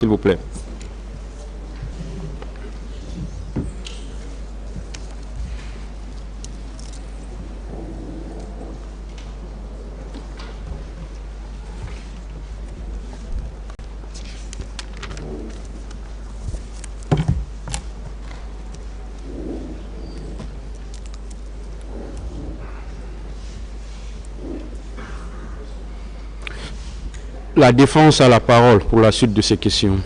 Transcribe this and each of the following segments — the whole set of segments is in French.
S'il vous plaît. La défense a la parole pour la suite de ces questions.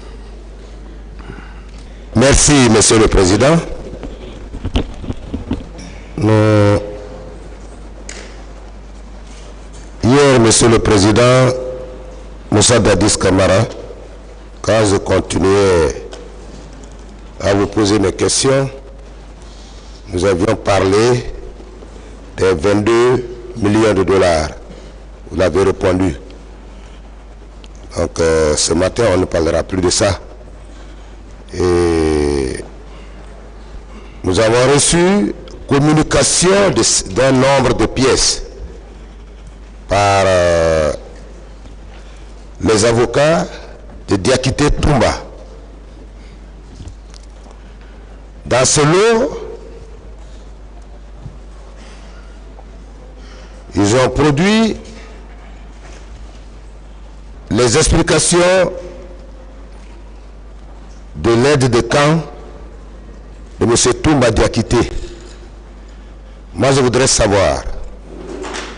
Merci, Monsieur le Président. Hier, Monsieur le Président, Moussa Dadis Camara, quand je continuais à vous poser mes questions, nous avions parlé des 22 millions de dollars. Vous l'avez répondu. Donc ce matin, on ne parlera plus de ça. Et nous avons reçu communication d'un nombre de pièces par les avocats de Diakité Toumba. Dans ce lot, ils ont produit les explications de l'aide de camp de M. Toumba Diakité. Moi, je voudrais savoir,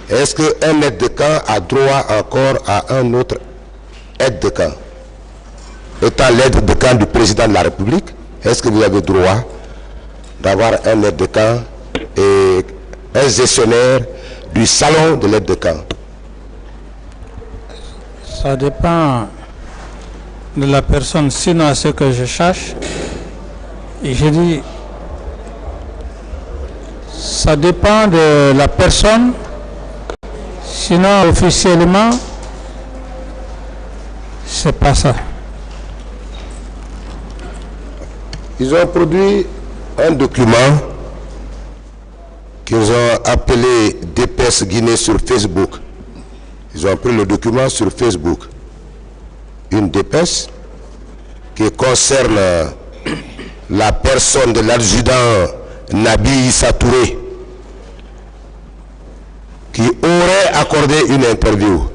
est-ce qu'un aide de camp a droit encore à un autre aide de camp? Étant l'aide de camp du président de la République, est-ce que vous avez droit d'avoir un aide de camp et un gestionnaire du salon de l'aide de camp? Ça dépend de la personne, sinon à ce que je cherche. Et je dis, ça dépend de la personne, sinon officiellement, c'est pas ça. Ils ont produit un document qu'ils ont appelé DPS Guinée sur Facebook. Ils ont pris le document sur Facebook. Une dépêche qui concerne la personne de l'adjudant Nabi Issa Touré, qui aurait accordé une interview.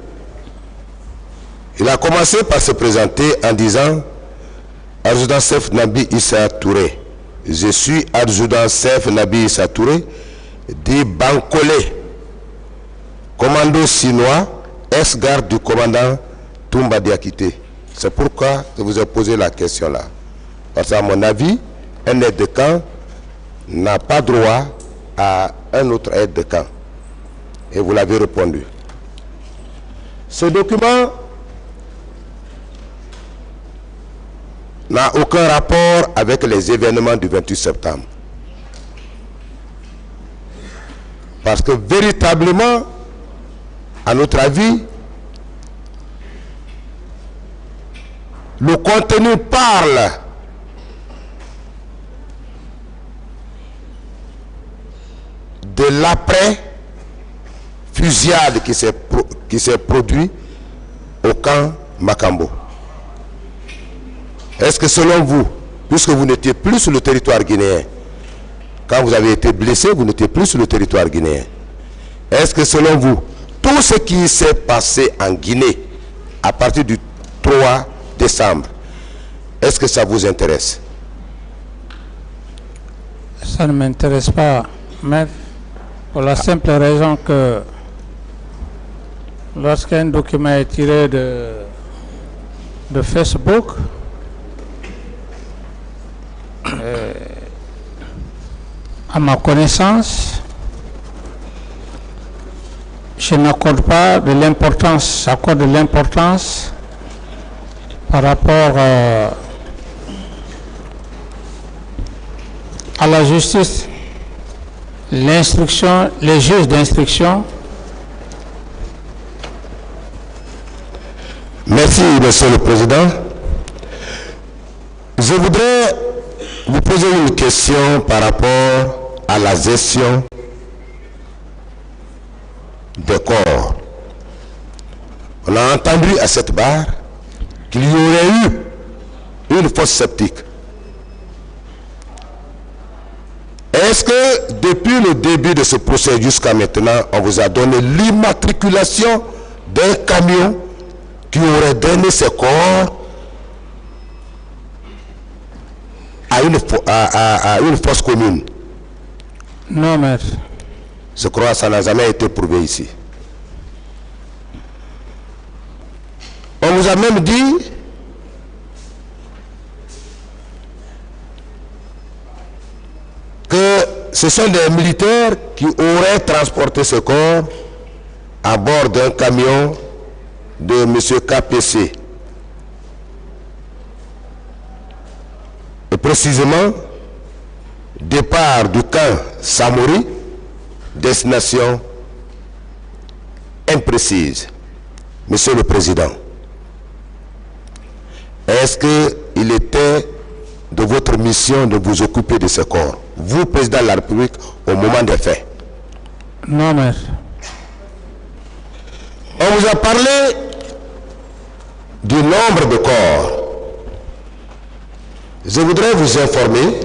Il a commencé par se présenter en disant « Adjudant-chef Nabi Issa Touré, je suis adjudant-chef Nabi Issa Touré dit Bankolé, commando chinois, ex-garde du commandant Toumba Diakité. » C'est pourquoi je vous ai posé la question là. Parce qu'à mon avis, un aide de camp n'a pas droit à un autre aide de camp. Et vous l'avez répondu. Ce document n'a aucun rapport avec les événements du 28 septembre. Parce que véritablement, à notre avis, le contenu parle de l'après-fusillade qui s'est produit au camp Makambo. Est-ce que selon vous, puisque vous n'étiez plus sur le territoire guinéen, quand vous avez été blessé, vous n'étiez plus sur le territoire guinéen, est-ce que selon vous, tout ce qui s'est passé en Guinée à partir du 3 décembre, est-ce que ça vous intéresse? Ça ne m'intéresse pas, mais pour la simple raison que lorsqu'un document est tiré de Facebook, à ma connaissance, je n'accorde pas de l'importance, j'accorde de l'importance par rapport à la justice, l'instruction, les juges d'instruction. Merci, Monsieur le Président. Je voudrais vous poser une question par rapport à la gestion des corps. On a entendu à cette barre qu'il y aurait eu une fosse septique. Est-ce que depuis le début de ce procès jusqu'à maintenant, on vous a donné l'immatriculation d'un camion qui aurait donné ses corps à une fosse commune? Non, maître. Je crois que ça n'a jamais été prouvé ici. On vous a même dit que ce sont des militaires qui auraient transporté ce corps à bord d'un camion de M. KPC. Et précisément, départ du camp Samori, destination imprécise. Monsieur le Président, est-ce qu'il était de votre mission de vous occuper de ce corps, vous, Président de la République, au moment des faits? Non, maître. On vous a parlé du nombre de corps. Je voudrais vous informer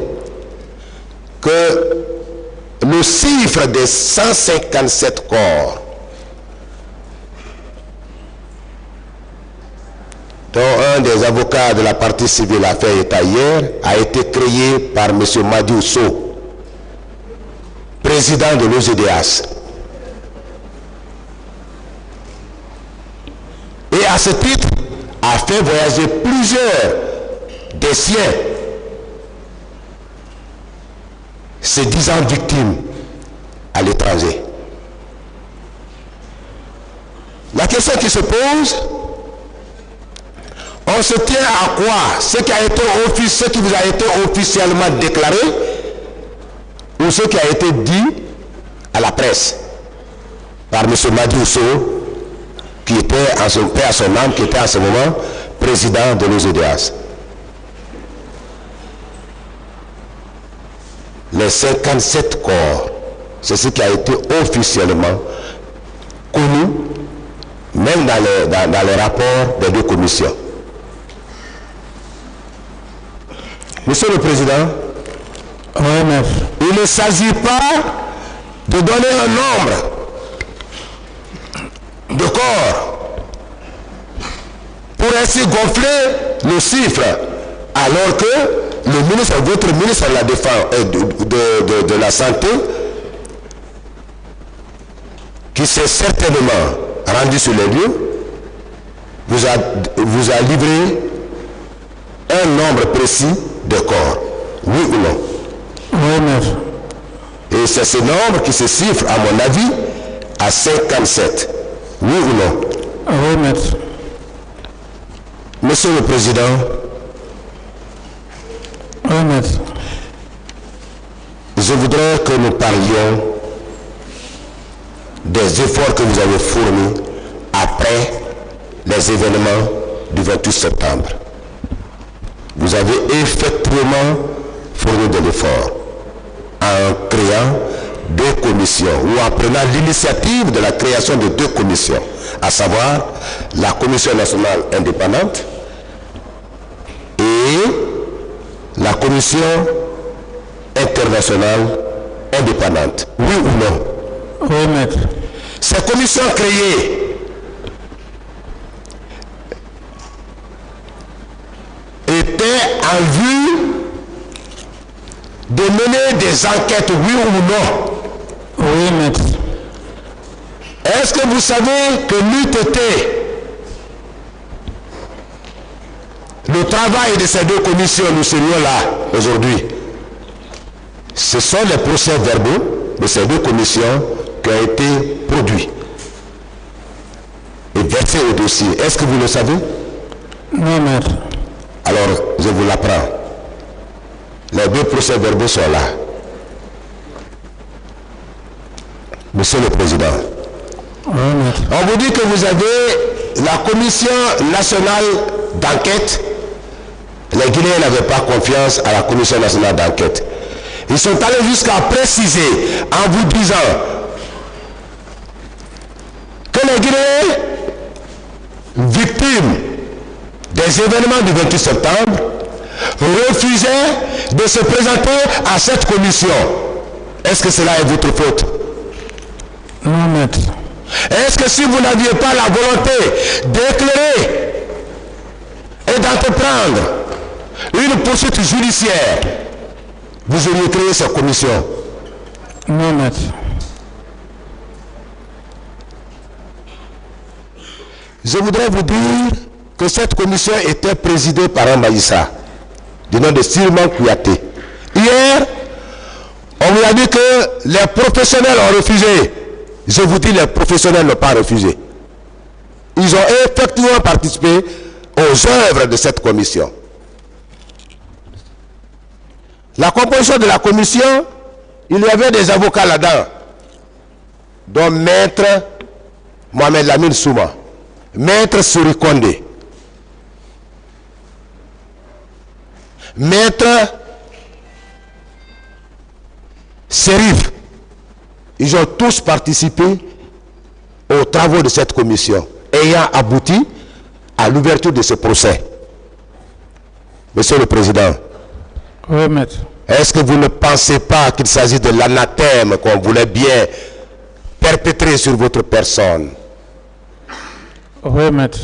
que le chiffre des 157 corps dont un des avocats de la partie civile a fait état hier a été créé par M. Madi Ousso, président de l'OGDH. Et à ce titre, a fait voyager plusieurs des siens, ces 10 ans victimes à l'étranger. La question qui se pose, on se tient à quoi? Ce qui vous a été officiellement déclaré ou ce qui a été dit à la presse par M. Madi Ousso, qui était à son père, à son âme, qui était à ce moment président de l'OGDH. Les 57 corps, c'est ce qui a été officiellement connu, même dans les rapports des deux commissions. Monsieur le Président, Oui, maître. il ne s'agit pas de donner un nombre de corps pour ainsi gonfler le chiffre, alors que le ministre, votre ministre de la Défense de la Santé, qui s'est certainement rendu sur les lieux, vous a livré un nombre précis de corps, oui ou non? Oui, maître. Et c'est ce nombre qui se chiffre, à mon avis, à 57. Oui ou non? Oui, maître. Monsieur le Président, Oui, maître. je voudrais que nous parlions des efforts que vous avez fournis après les événements du 28 septembre. Vous avez effectivement fourni de l'effort en créant deux commissions ou en prenant l'initiative de la création de deux commissions, à savoir la Commission nationale indépendante et la Commission internationale indépendante. Oui ou non? Oui, maître. Ces commissions créées étaient en vue de mener des enquêtes, oui ou non? Oui, maître. Est-ce que vous savez que l'eût été le travail de ces deux commissions, nous serions là aujourd'hui? Ce sont les procès-verbaux de ces deux commissions qui ont été produits et versés au dossier. Est-ce que vous le savez? Non, maître. Alors, je vous l'apprends. Les deux procès-verbaux sont là. Monsieur le Président, Oui, maître. on vous dit que vous avez la Commission nationale d'enquête. Les Guinéens n'avaient pas confiance à la Commission nationale d'enquête. Ils sont allés jusqu'à préciser en vous disant que les Guinéens victimes des événements du 28 septembre refusait de se présenter à cette commission. Est-ce que cela est votre faute? Non, maître. Est-ce que si vous n'aviez pas la volonté d'éclairer et d'entreprendre une poursuite judiciaire, vous auriez créé cette commission? Non, maître. Je voudrais vous dire que cette commission était présidée par un magistrat du nom de Sylvain Kouyaté. Hier, on vous a dit que les professionnels ont refusé. Je vous dis, les professionnels n'ont pas refusé. Ils ont effectivement participé aux œuvres de cette commission. La composition de la commission, il y avait des avocats là-dedans, dont Maître Mohamed Lamine Souma, Maître Suri Kondé, Maître Serif. Ils ont tous participé aux travaux de cette commission, ayant abouti à l'ouverture de ce procès. Monsieur le Président, Oui, maître. est-ce que vous ne pensez pas qu'il s'agit de l'anathème qu'on voulait bien perpétrer sur votre personne? Oui, maître.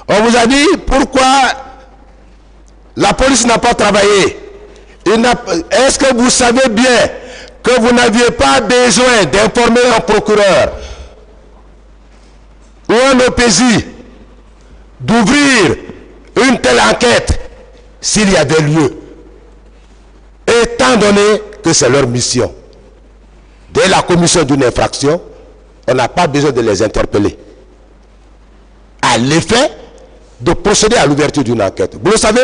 On vous a dit pourquoi la police n'a pas travaillé. Est-ce que vous savez bien que vous n'aviez pas besoin d'informer un procureur ou un OPJ d'ouvrir une telle enquête s'il y avait lieu, étant donné que c'est leur mission? Dès la commission d'une infraction, on n'a pas besoin de les interpeller à l'effet de procéder à l'ouverture d'une enquête. Vous le savez?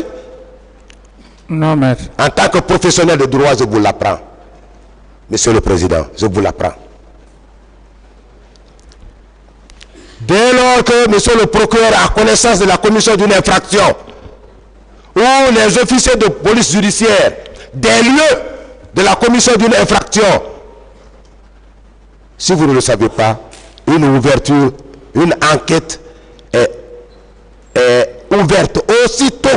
Non, maître. En tant que professionnel de droit, je vous l'apprends. Monsieur le Président, je vous l'apprends. Dès lors que monsieur le procureur a connaissance de la commission d'une infraction, ou les officiers de police judiciaire des lieux de la commission d'une infraction, si vous ne le savez pas, une ouverture, une enquête est ouverte aussitôt.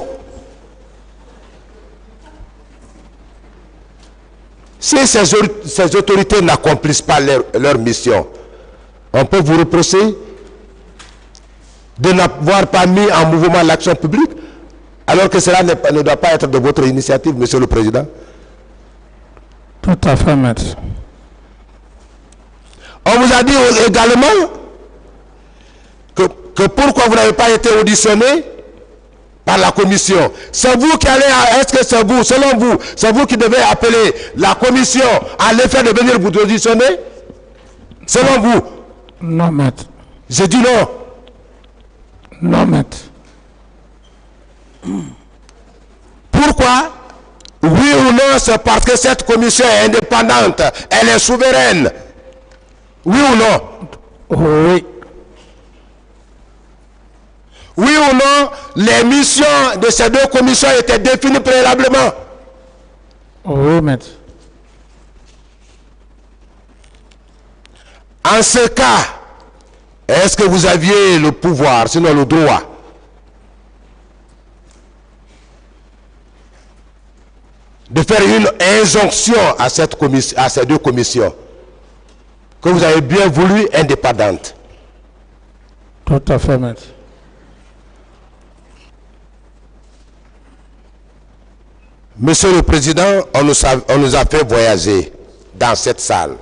Si ces autorités n'accomplissent pas leur mission, on peut vous reprocher de n'avoir pas mis en mouvement l'action publique, alors que cela ne doit pas être de votre initiative, Monsieur le Président. Tout à fait, maître. On vous a dit également que pourquoi vous n'avez pas été auditionné par la commission. C'est vous qui allez, est-ce que c'est vous, selon vous, c'est vous qui devez appeler la commission à l'effet de venir vous auditionner? Selon vous? Non, maître. Je dis non. Non, maître. Pourquoi? Oui ou non, c'est parce que cette commission est indépendante, elle est souveraine. Oui ou non? Oui. Oui ou non, les missions de ces deux commissions étaient définies préalablement? Oui, maître. En ce cas, est-ce que vous aviez le pouvoir, sinon le droit, de faire une injonction à ces deux commissions que vous avez bien voulu indépendantes? Tout à fait, maître. Monsieur le Président, on nous a fait voyager dans cette salle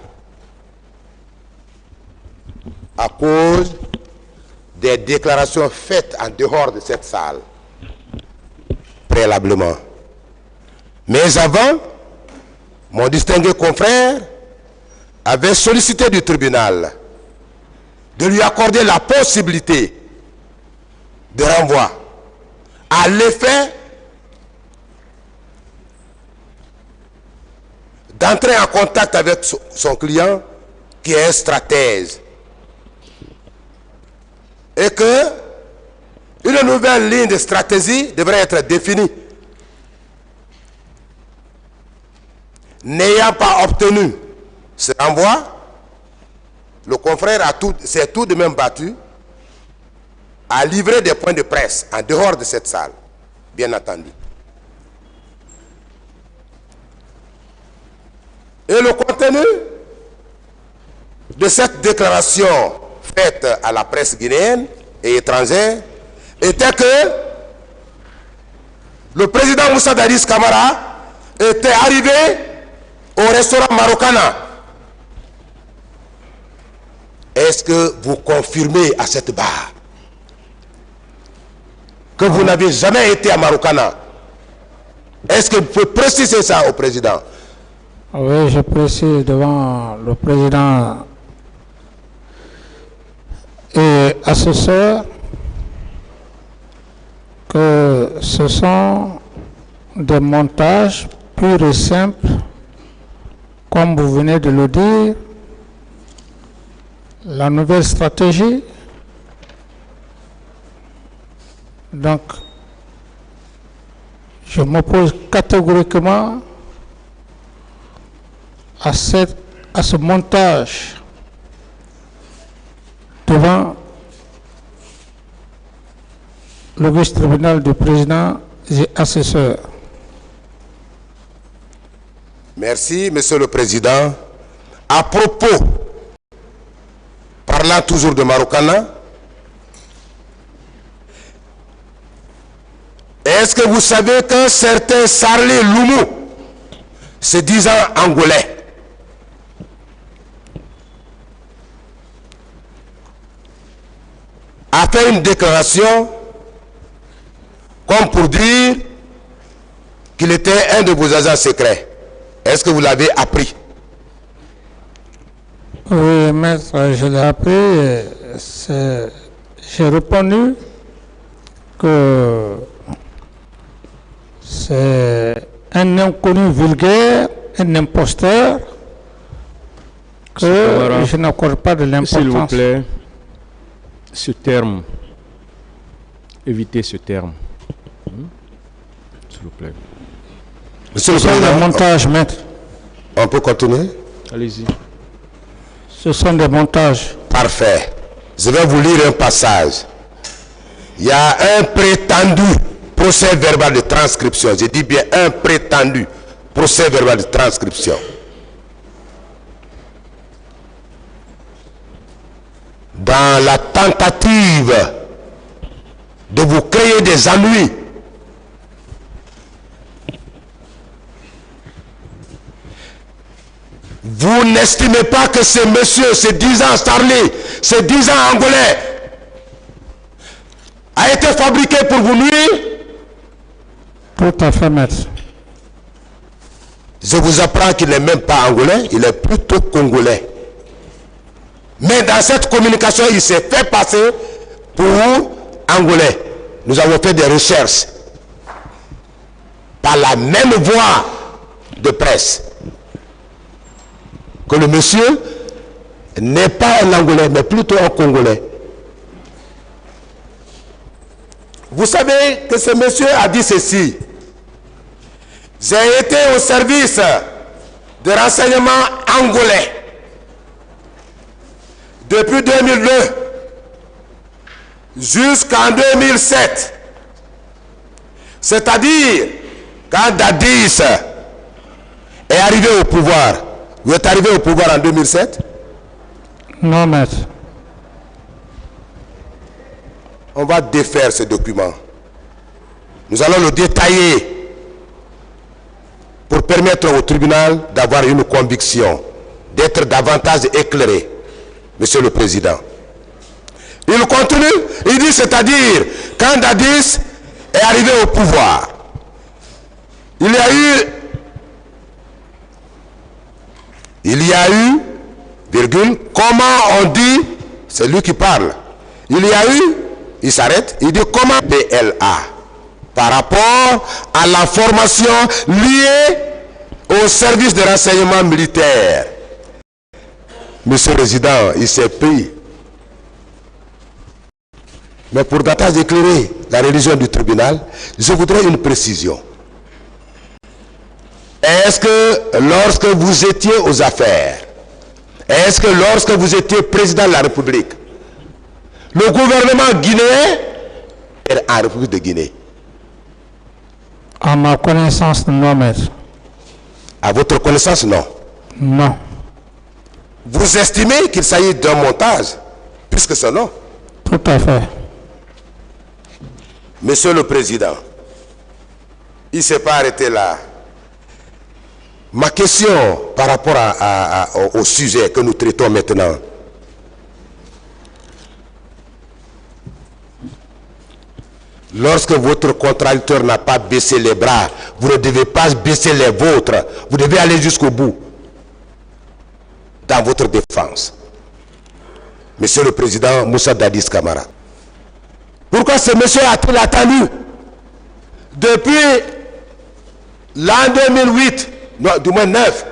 à cause des déclarations faites en dehors de cette salle préalablement. Mais avant, mon distingué confrère avait sollicité du tribunal de lui accorder la possibilité de renvoi à l'effet d'entrer en contact avec son client qui est un stratège et que une nouvelle ligne de stratégie devrait être définie. N'ayant pas obtenu ce renvoi, le confrère s'est tout de même battu à livrer des points de presse en dehors de cette salle bien entendu. Et le contenu de cette déclaration faite à la presse guinéenne et étrangère était que le président Moussa Dadis Camara était arrivé au restaurant Marokana. Est-ce que vous confirmez à cette barre que vous n'avez jamais été à Marokana? Est-ce que vous pouvez préciser ça au président? Oui, je précise devant le président et assesseur que ce sont des montages purs et simples, comme vous venez de le dire. La nouvelle stratégie, donc, je m'oppose catégoriquement à ce montage devant le vice-tribunal du président et assesseur. Merci, Monsieur le Président. À propos, parlant toujours de Marokana, est-ce que vous savez qu'un certain Sarlé Loumou, se disant angolais, a fait une déclaration comme pour dire qu'il était un de vos agents secrets? Est-ce que vous l'avez appris? Oui, maître, je l'ai appris. J'ai répondu que c'est un inconnu vulgaire, un imposteur, que je n'accorde pas de l'importance. S'il vous plaît, ce terme, évitez ce terme. S'il vous plaît. Monsieur le Ce sont Président, des montages, maître. on peut continuer? Allez-y. Ce sont des montages. Parfait. Je vais vous lire un passage. Il y a un prétendu procès verbal de transcription. Je dis bien un prétendu procès verbal de transcription. Dans la tentative de vous créer des ennuis, vous n'estimez pas que ces messieurs, ces 10 ans Starley, ces 10 ans Angolais, a été fabriqué pour vous nuire? Tout à fait, maître. Je vous apprends qu'il n'est même pas angolais, il est plutôt congolais. Mais dans cette communication, il s'est fait passer pour angolais. Nous avons fait des recherches par la même voie de presse que le monsieur n'est pas un angolais, mais plutôt un congolais. Vous savez que ce monsieur a dit ceci: j'ai été au service de renseignement angolais depuis 2002 jusqu'en 2007. C'est-à-dire, quand Dadis est arrivé au pouvoir, vous êtes arrivé au pouvoir en 2007? Non, maître. On va défaire ce document. Nous allons le détailler pour permettre au tribunal d'avoir une conviction, d'être davantage éclairé. Monsieur le Président. Il continue, il dit, c'est-à-dire, quand Dadis est arrivé au pouvoir, il y a eu, virgule, comment on dit, c'est lui qui parle, il y a eu, il s'arrête, il dit comment PLA, par rapport à la formation liée au service de renseignement militaire. Monsieur le Président, il s'est pris. Mais pour davantage éclairer la religion du tribunal, je voudrais une précision. Est-ce que lorsque vous étiez aux affaires, est-ce que lorsque vous étiez président de la République, le gouvernement guinéen est en République de Guinée? À ma connaissance, non, maître. À votre connaissance, non. Non. Vous estimez qu'il s'agit d'un montage, puisque c'est non. Tout à fait. Monsieur le Président, il ne s'est pas arrêté là. Ma question par rapport au sujet que nous traitons maintenant. Lorsque votre contradicteur n'a pas baissé les bras, vous ne devez pas baisser les vôtres. Vous devez aller jusqu'au bout dans votre défense. Monsieur le Président Moussa Dadis Camara. Pourquoi ce monsieur a-t-il attendu depuis l'an 2008, non, du moins 9,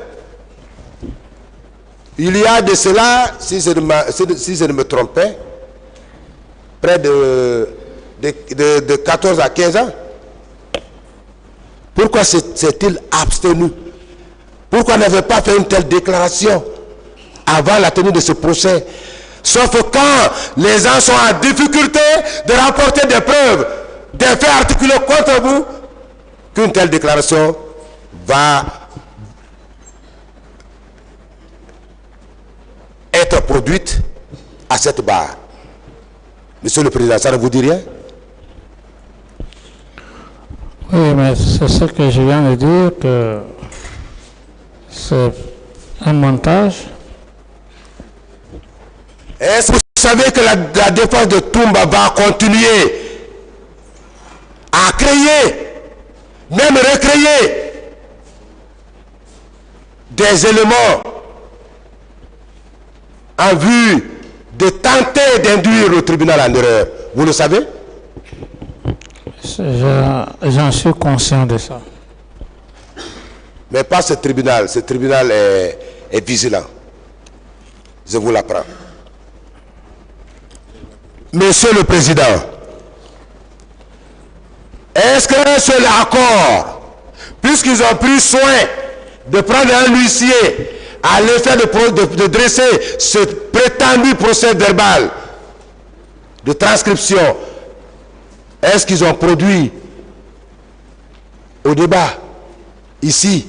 il y a de cela, si je ne me trompais, près de 14 à 15 ans. Pourquoi s'est-il abstenu? Pourquoi n'avait pas fait une telle déclaration avant la tenue de ce procès? Sauf quand les gens sont en difficulté de rapporter des preuves, des faits articulés contre vous, qu'une telle déclaration va être produite à cette barre. Monsieur le Président, ça ne vous dit rien? Oui, mais c'est ce que je viens de dire, que c'est un montage. Est-ce que vous savez que la défense de Toumba va continuer à créer, même recréer des éléments en vue de tenter d'induire le tribunal en erreur? Vous le savez? J'en suis conscient de ça. Mais pas ce tribunal est vigilant. Je vous l'apprends. Monsieur le Président, est-ce qu'un seul accord, puisqu'ils ont pris soin de prendre un huissier à l'effet de dresser ce prétendu procès verbal de transcription, est-ce qu'ils ont produit au débat ici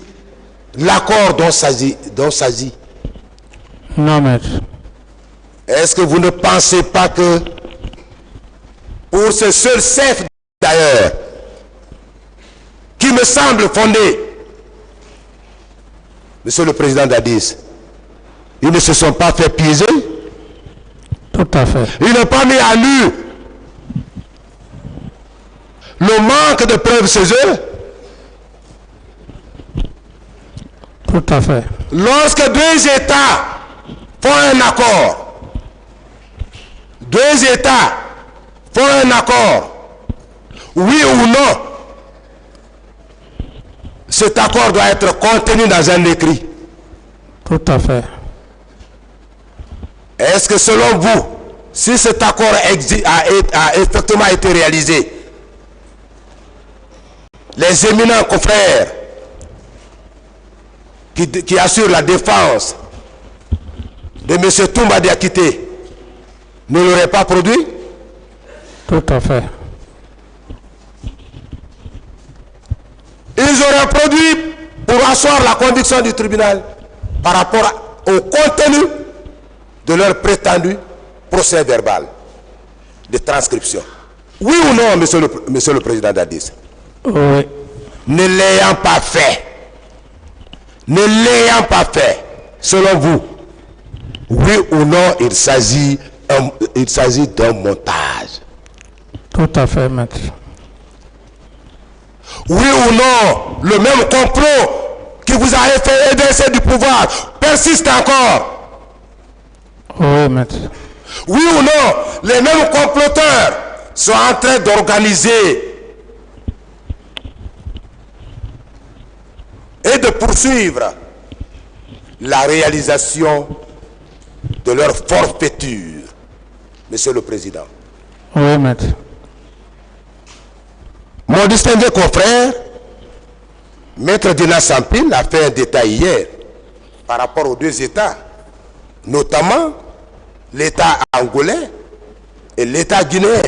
l'accord dont s'agit? Non, maître. Est-ce que vous ne pensez pas que pour ce seul chef d'ailleurs, qui me semble fondé, Monsieur le Président Dadis, ils ne se sont pas fait piéger? Tout à fait. Ils n'ont pas mis à nu le manque de preuves chez eux? Tout à fait. Lorsque deux États font un accord, deux États font un accord, oui ou non, cet accord doit être contenu dans un écrit. Tout à fait. Est-ce que selon vous, si cet accord a effectivement été réalisé, les éminents confrères qui assurent la défense de M. Toumba Diakité ne l'auraient pas produit? Tout à fait. Ils auraient produit pour asseoir la conviction du tribunal par rapport au contenu de leur prétendu procès verbal de transcription. Oui ou non, monsieur le Président Dadis? Oui. Ne l'ayant pas fait, selon vous, oui ou non, il s'agit d'un montage? Tout à fait, maître. Oui ou non, le même complot qui vous a fait évincer du pouvoir persiste encore? Oui, maître. Oui ou non, les mêmes comploteurs sont en train d'organiser et de poursuivre la réalisation de leur forfaiture, Monsieur le Président. Oui, maître. Mon distingué confrère, Maître Dina Sampil, a fait un détail hier par rapport aux deux États, notamment l'État angolais et l'État guinéen.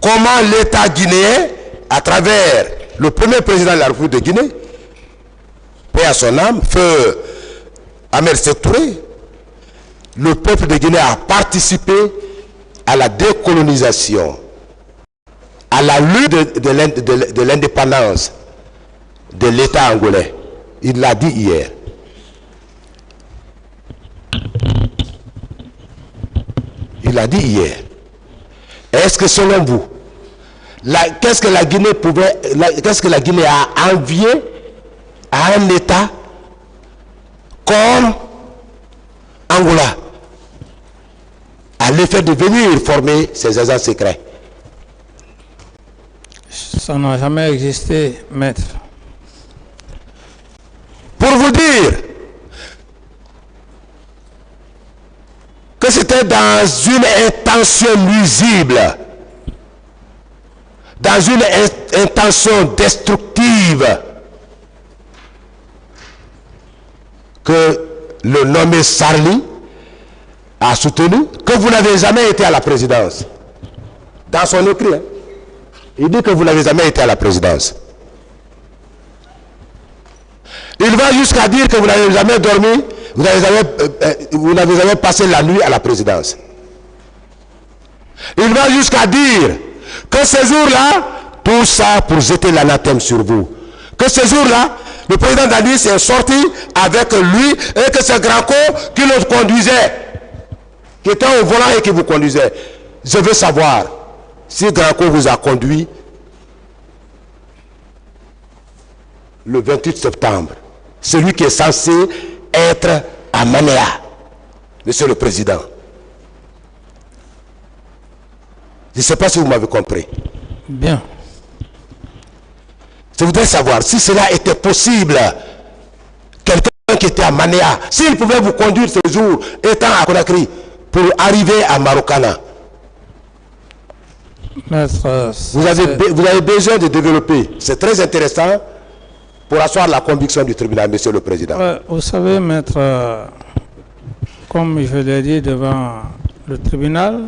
Comment l'État guinéen, à travers le premier président de la République de Guinée, paix à son âme, feu Ahmed Sékou Touré, le peuple de Guinée a participé à la décolonisation, à la lutte de l'indépendance de l'État angolais. Il l'a dit hier. Il l'a dit hier. Est-ce que selon vous, qu'est-ce que la Guinée a envié à un État comme Angola, à l'effet de venir former ses agents secrets? Ça n'a jamais existé, maître. Pour vous dire que c'était dans une intention nuisible, dans une intention destructive, que le nommé Sarli a soutenu, que vous n'avez jamais été à la présidence. Dans son écrit, il dit que vous n'avez jamais été à la présidence. Il va jusqu'à dire que vous n'avez jamais dormi, vous n'avez jamais passé la nuit à la présidence. Il va jusqu'à dire que ce jour-là, tout ça pour jeter l'anathème sur vous. Que ce jour-là, le président Dani est sorti avec lui et que c'est Granco qui le conduisait, qui était au volant et qui vous conduisait. Je veux savoir si Granco vous a conduit le 28 septembre. Celui qui est censé être à Manéa, Monsieur le Président. Je ne sais pas si vous m'avez compris. Bien. Je voudrais savoir si cela était possible. Quelqu'un qui était à Manéa, s'il pouvait vous conduire ce jour, étant à Conakry, pour arriver à Marokana. Maître, vous avez besoin de développer. C'est très intéressant pour asseoir la conviction du tribunal, Monsieur le Président. Vous savez, maître, comme je l'ai dit devant le tribunal,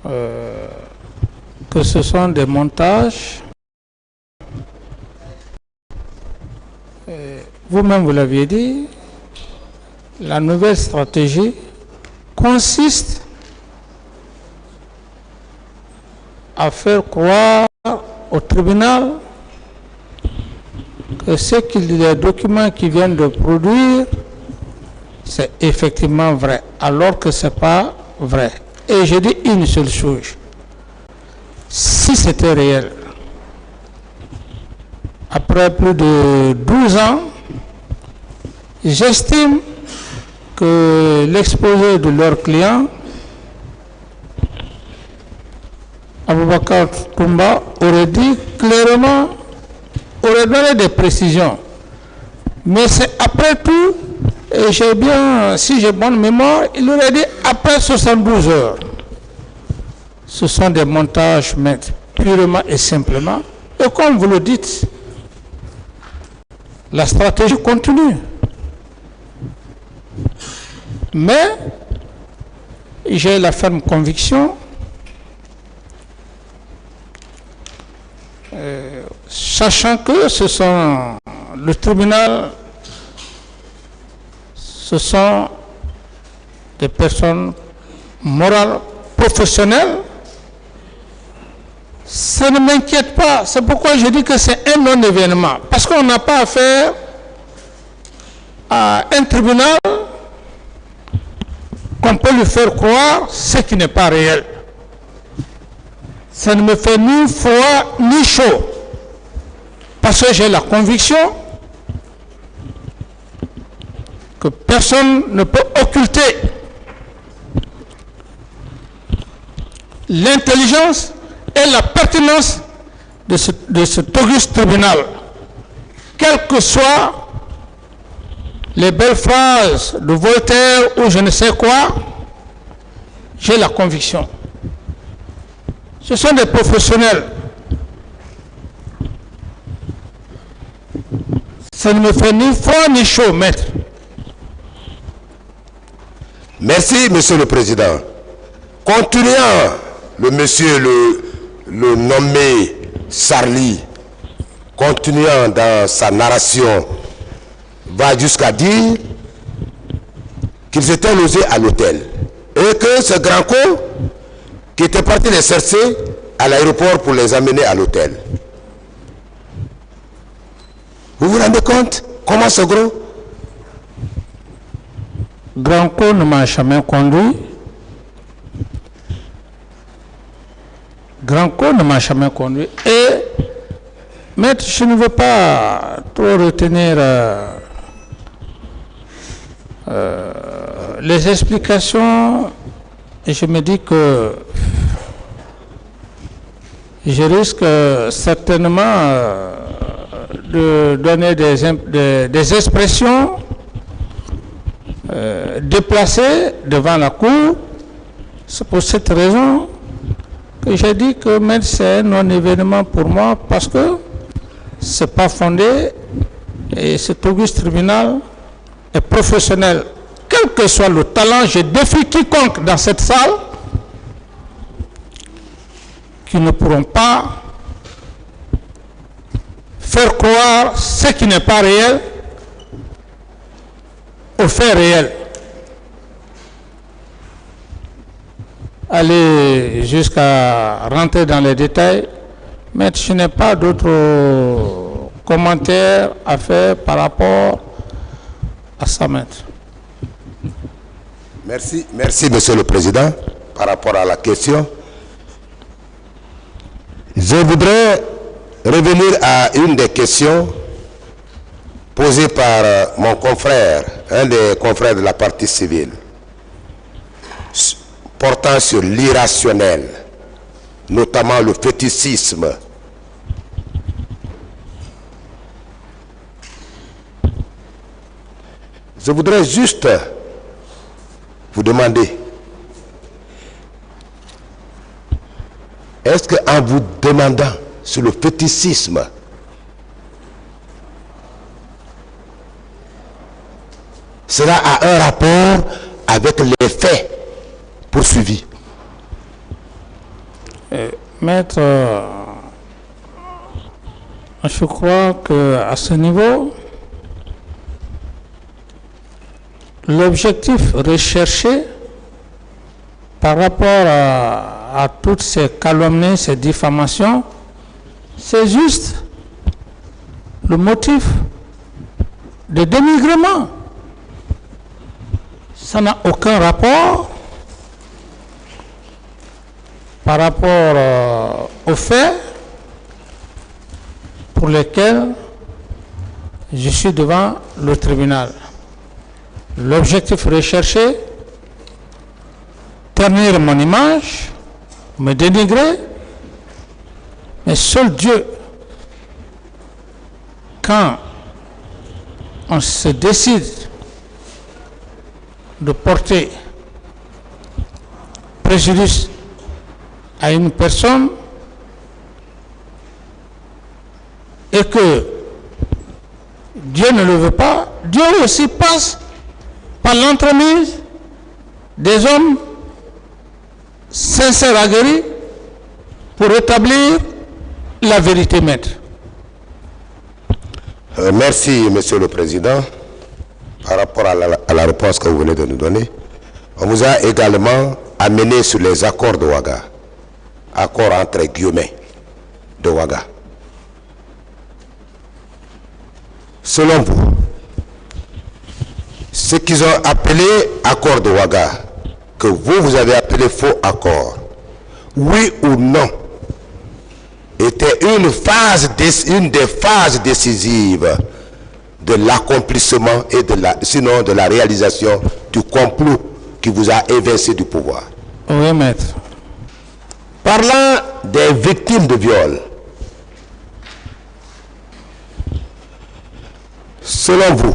que ce sont des montages. Vous-même, vous l'aviez dit, la nouvelle stratégie consiste à faire croire au tribunal que les documents qui viennent de produire, c'est effectivement vrai, alors que ce n'est pas vrai. Et je dis une seule chose. Si c'était réel, après plus de 12 ans, j'estime que l'exposé de leur client, Aboubakar Toumba, aurait dit clairement, aurait donné des précisions. Mais c'est après tout, et j'ai bien, si j'ai bonne mémoire, il aurait dit après 72 heures. Ce sont des montages, maître, purement et simplement. Et comme vous le dites, la stratégie continue. Mais j'ai la ferme conviction, sachant que ce sont le tribunal, ce sont des personnes morales, professionnelles, ça ne m'inquiète pas. C'est pourquoi je dis que c'est un non-événement. Parce qu'on n'a pas affaire à un tribunal qu'on peut lui faire croire ce qui n'est pas réel. Ça ne me fait ni froid ni chaud. Parce que j'ai la conviction que personne ne peut occulter l'intelligence et la pertinence de cet auguste tribunal. Quelles que soient les belles phrases de Voltaire ou je ne sais quoi, j'ai la conviction. Ce sont des professionnels. Ça ne me fait ni froid ni chaud, maître. Merci, Monsieur le Président. Continuant, le monsieur le nommé Sarli, continuant dans sa narration, va jusqu'à dire qu'ils étaient logés à l'hôtel et que ce grand con qui était parti les chercher à l'aéroport pour les amener à l'hôtel. Vous vous rendez compte comment ce gros Grand-co ne m'a jamais conduit. Grand-co ne m'a jamais conduit. Et, maître, je ne veux pas trop retenir les explications. Et je me dis que je risque certainement de donner des expressions déplacées devant la cour. C'est pour cette raison que j'ai dit que c'est un non-événement pour moi, parce que ce n'est pas fondé et cet auguste tribunal est professionnel. Quel que soit le talent, je défie quiconque dans cette salle qui ne pourront pas faire croire ce qui n'est pas réel au fait réel. Aller jusqu'à rentrer dans les détails, mais je n'ai pas d'autres commentaires à faire par rapport à ça, maître. Merci, merci Monsieur le Président. Par rapport à la question, je voudrais revenir à une des questions posées par mon confrère, un des confrères de la partie civile, portant sur l'irrationnel, notamment le fétichisme. Je voudrais juste vous demander, est-ce qu'en vous demandant sur le fétichisme, cela a un rapport avec les faits poursuivis? Maître, je crois qu'à ce niveau, l'objectif recherché par rapport à toutes ces calomnies, ces diffamations, c'est juste le motif de dénigrement. Ça n'a aucun rapport par rapport aux faits pour lesquels je suis devant le tribunal. L'objectif recherché, ternir mon image, me dénigrer, mais seul Dieu, quand on se décide de porter préjudice à une personne et que Dieu ne le veut pas, Dieu aussi passe par l'entremise des hommes sincères aguerris pour rétablir la vérité, maître. Merci, Monsieur le Président. Par rapport à la réponse que vous venez de nous donner, on vous a également amené sur les accords de Ouaga, accords entre guillemets de Ouaga. Selon vous, ce qu'ils ont appelé accord de Ouaga, que vous avez appelé faux accord, oui ou non, était une des phases décisives de l'accomplissement et sinon de la réalisation du complot qui vous a évincé du pouvoir. Oui, maître. Parlant des victimes de viol, selon vous,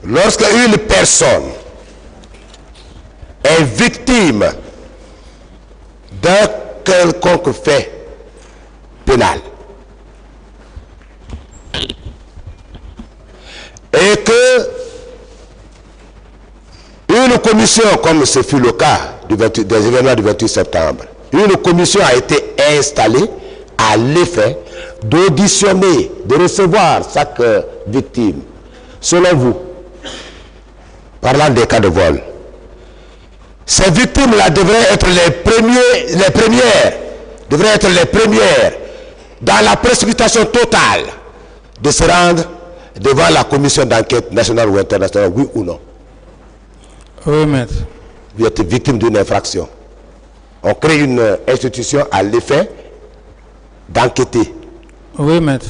lorsque une personne est victime d'un quelconque fait pénal et que une commission, comme ce fut le cas des événements du 28 septembre, une commission a été installée à a l'effet d'auditionner, de recevoir chaque victime. Selon vous, parlant des cas de vol, ces victimes-là devraient être les premières dans la précipitation totale de se rendre devant la commission d'enquête nationale ou internationale, oui ou non? Oui, maître. Vous êtes victime d'une infraction. On crée une institution à l'effet d'enquêter. Oui, maître.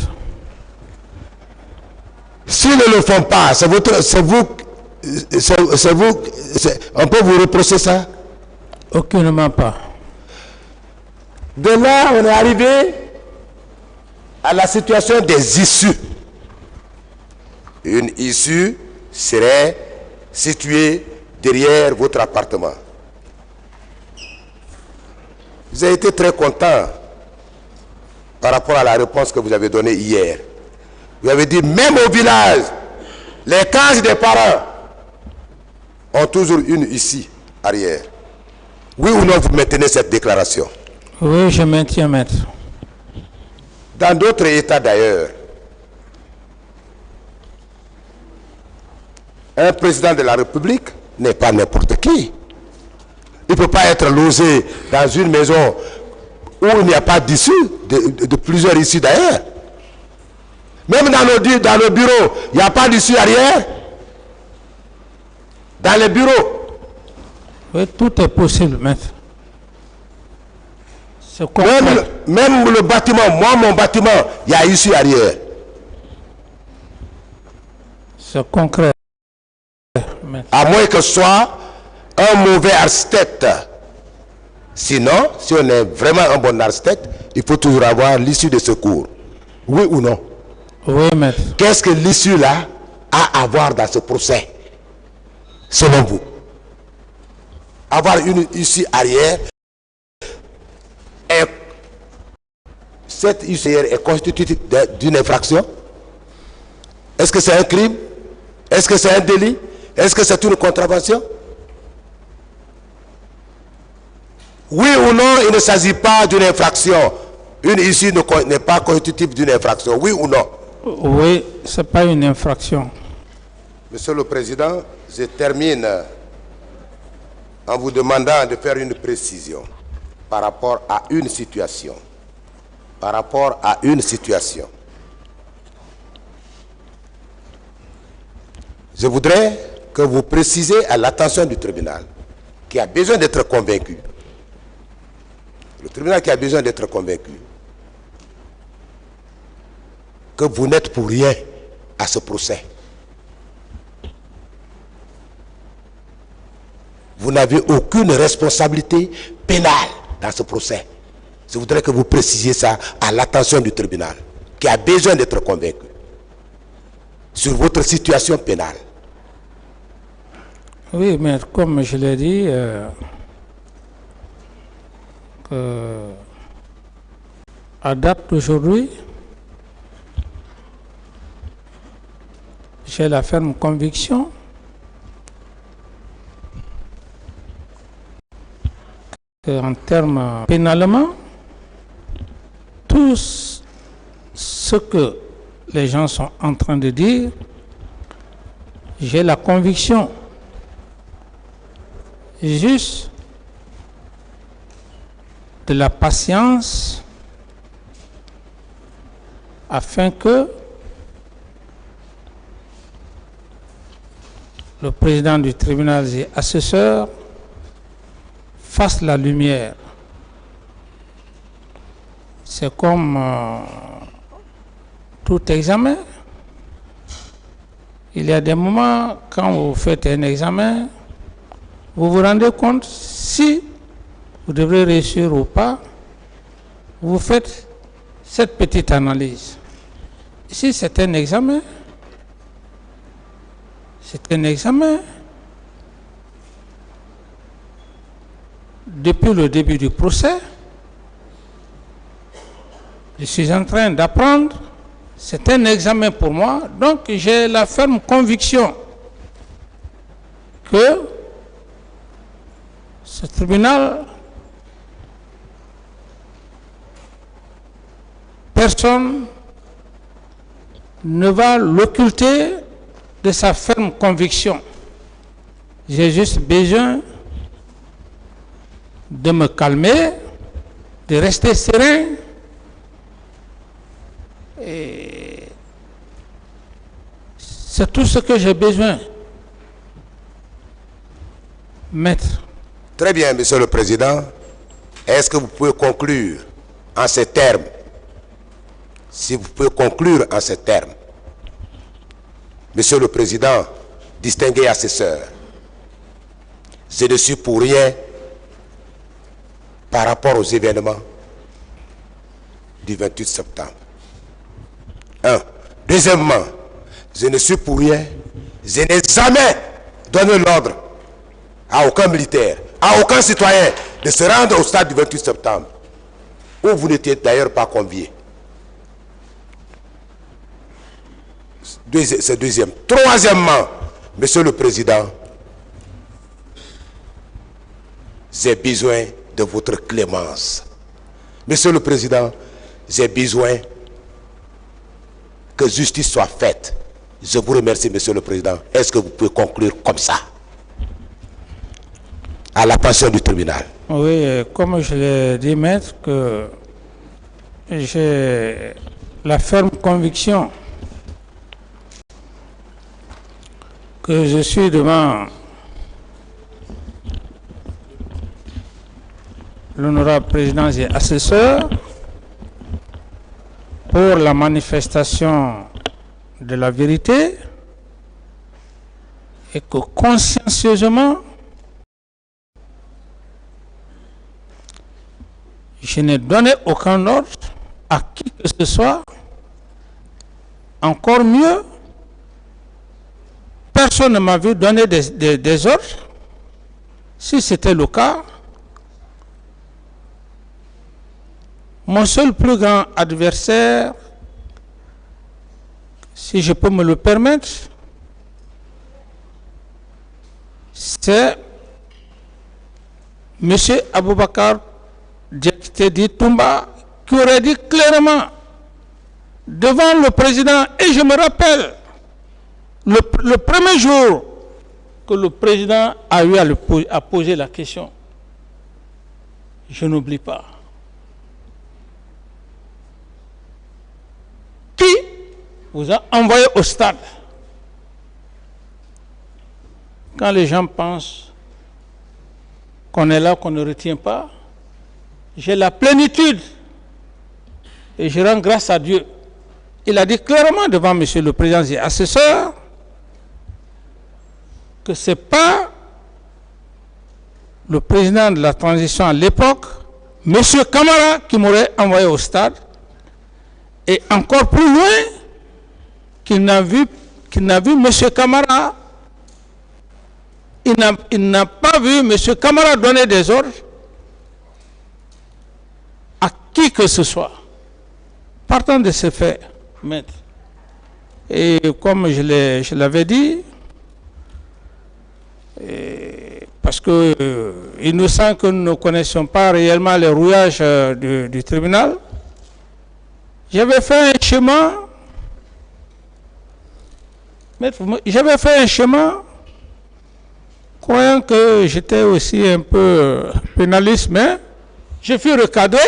S'ils ne le font pas, on peut vous reprocher ça? Aucunement pas. De là, on est arrivé à la situation des issues. Une issue serait située derrière votre appartement. Vous avez été très content par rapport à la réponse que vous avez donnée hier. Vous avez dit, même au village, les cases des parents ont toujours une issue arrière. Oui ou non, vous maintenez cette déclaration? Oui, je maintiens, maître. Dans d'autres États d'ailleurs, un président de la République n'est pas n'importe qui. Il ne peut pas être logé dans une maison où il n'y a pas d'issue, de plusieurs issues d'ailleurs. Même dans nos bureaux, il n'y a pas d'issue arrière. Dans les bureaux. Oui, tout est possible, maître. Même le bâtiment, moi mon bâtiment, il y a issue arrière. C'est concret, maître. À moins que ce soit un mauvais architecte. Sinon, si on est vraiment un bon architecte, il faut toujours avoir l'issue de secours. Oui ou non? Oui, maître. Qu'est-ce que l'issue là a à voir dans ce procès, selon vous? Avoir une issue arrière, cette issue arrière est constituée d'une infraction? Est-ce que c'est un crime? Est-ce que c'est un délit? Est-ce que c'est une contravention? Oui ou non, il ne s'agit pas d'une infraction. Une issue n'est pas constitutive d'une infraction. Oui ou non? Oui, ce n'est pas une infraction. Monsieur le Président, je termine en vous demandant de faire une précision par rapport à une situation. Par rapport à une situation. Je voudrais que vous précisiez à l'attention du tribunal qui a besoin d'être convaincu. Le tribunal qui a besoin d'être convaincu que vous n'êtes pour rien à ce procès. Vous n'avez aucune responsabilité pénale dans ce procès. Je voudrais que vous précisiez ça à l'attention du tribunal qui a besoin d'être convaincu sur votre situation pénale. Oui, mais comme je l'ai dit, à date d'aujourd'hui, j'ai la ferme conviction qu'en termes pénalement, tout ce que les gens sont en train de dire, j'ai la conviction juste de la patience afin que le président du tribunal et assesseur fasse la lumière. C'est comme tout examen. Il y a des moments quand vous faites un examen, vous vous rendez compte si vous devrez réussir ou pas. Vous faites cette petite analyse. Ici, c'est un examen. C'est un examen. Depuis le début du procès, je suis en train d'apprendre. C'est un examen pour moi. Donc, j'ai la ferme conviction que ce tribunal personne ne va l'occulter de sa ferme conviction. J'ai juste besoin de me calmer, de rester serein et c'est tout ce que j'ai besoin. Maître. Très bien, Monsieur le Président. Est-ce que vous pouvez conclure en ces termes? Si vous pouvez conclure en ces termes. Monsieur le Président, distingué assesseur, je ne suis pour rien par rapport aux événements du 28 septembre. Deuxièmement, je ne suis pour rien, je n'ai jamais donné l'ordre à aucun militaire, à aucun citoyen de se rendre au stade du 28 septembre, où vous n'étiez d'ailleurs pas conviés. C'est deuxième. Troisièmement, Monsieur le Président, j'ai besoin de votre clémence. Monsieur le Président, j'ai besoin que justice soit faite. Je vous remercie, Monsieur le Président. Est-ce que vous pouvez conclure comme ça, à la pension du tribunal? Oui, comme je l'ai dit, maître, que j'ai la ferme conviction que je suis devant l'honorable président et assesseur pour la manifestation de la vérité et que consciencieusement je n'ai donné aucun ordre à qui que ce soit. Encore mieux, personne ne m'a vu donner des ordres. Si c'était le cas, mon seul plus grand adversaire, si je peux me le permettre, c'est M. Aboubakar Diakité Toumba, qui aurait dit clairement devant le président, et je me rappelle, le premier jour que le président a eu à poser la question, je n'oublie pas. Qui vous a envoyé au stade? Quand les gens pensent qu'on est là, qu'on ne retient pas, j'ai la plénitude et je rends grâce à Dieu. Il a dit clairement devant Monsieur le Président et assesseur que ce n'est pas le président de la transition à l'époque, M. Camara, qui m'aurait envoyé au stade, et encore plus loin, qu'il n'a vu M. Camara, il n'a pas vu M. Camara donner des ordres à qui que ce soit. Partant de ce fait, maître, et comme je l'avais dit, parce que il nous semble que nous ne connaissons pas réellement les rouillages du tribunal, j'avais fait un chemin, maître, j'avais fait un chemin croyant que j'étais aussi un peu pénaliste, mais je fus recadré.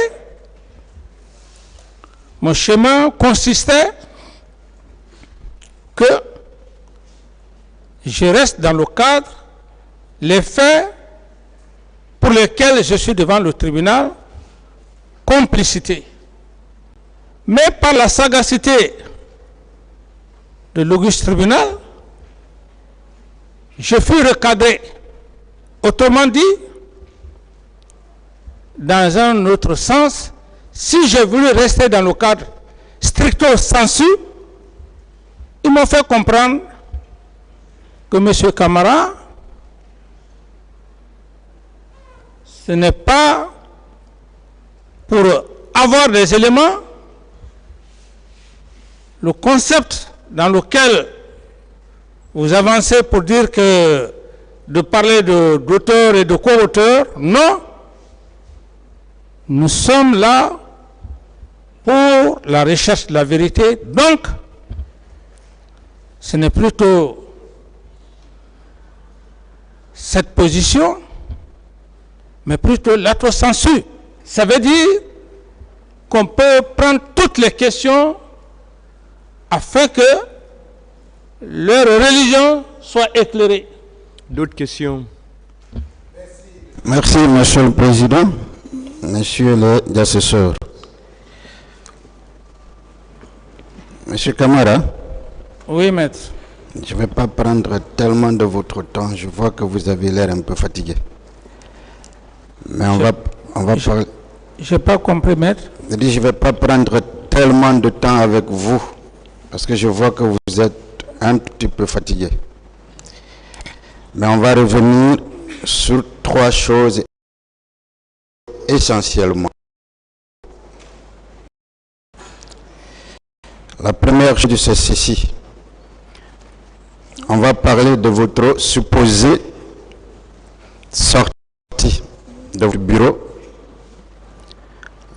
Mon chemin consistait que je reste dans le cadre, les faits pour lesquels je suis devant le tribunal, complicité. Mais par la sagacité de l'auguste tribunal, je fus recadré. Autrement dit, dans un autre sens, si j'ai voulu rester dans le cadre stricto sensu, ils m'ont fait comprendre que M. Camara, ce n'est pas pour avoir des éléments. Le concept dans lequel vous avancez pour dire que de parler d'auteur et de co-auteur, non. Nous sommes là pour la recherche de la vérité. Donc, ce n'est plutôt cette position, mais plutôt l'autocensure. Ça veut dire qu'on peut prendre toutes les questions afin que leur religion soit éclairée. D'autres questions? Merci, Monsieur le Président, Monsieur les assesseurs. Monsieur Camara. Oui, maître. Je ne vais pas prendre tellement de votre temps. Je vois que vous avez l'air un peu fatigué. Mais on va parler. Je n'ai pas compris, maître. Je dis, je ne vais pas prendre tellement de temps avec vous. Parce que je vois que vous êtes un petit peu fatigué. Mais on va revenir sur 3 choses essentiellement. La première chose, c'est ceci. On va parler de votre supposée sortie de votre bureau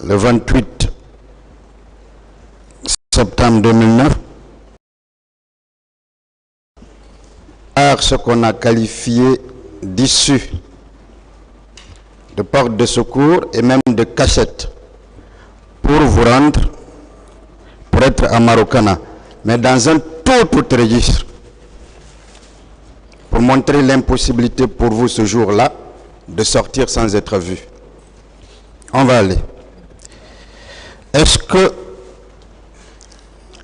le 28 septembre 2009 par ce qu'on a qualifié d'issue, de porte de secours et même de cachette pour vous rendre, pour être à Marokana, mais dans un tout autre registre, pour montrer l'impossibilité pour vous ce jour-là de sortir sans être vu. On va aller. Est-ce que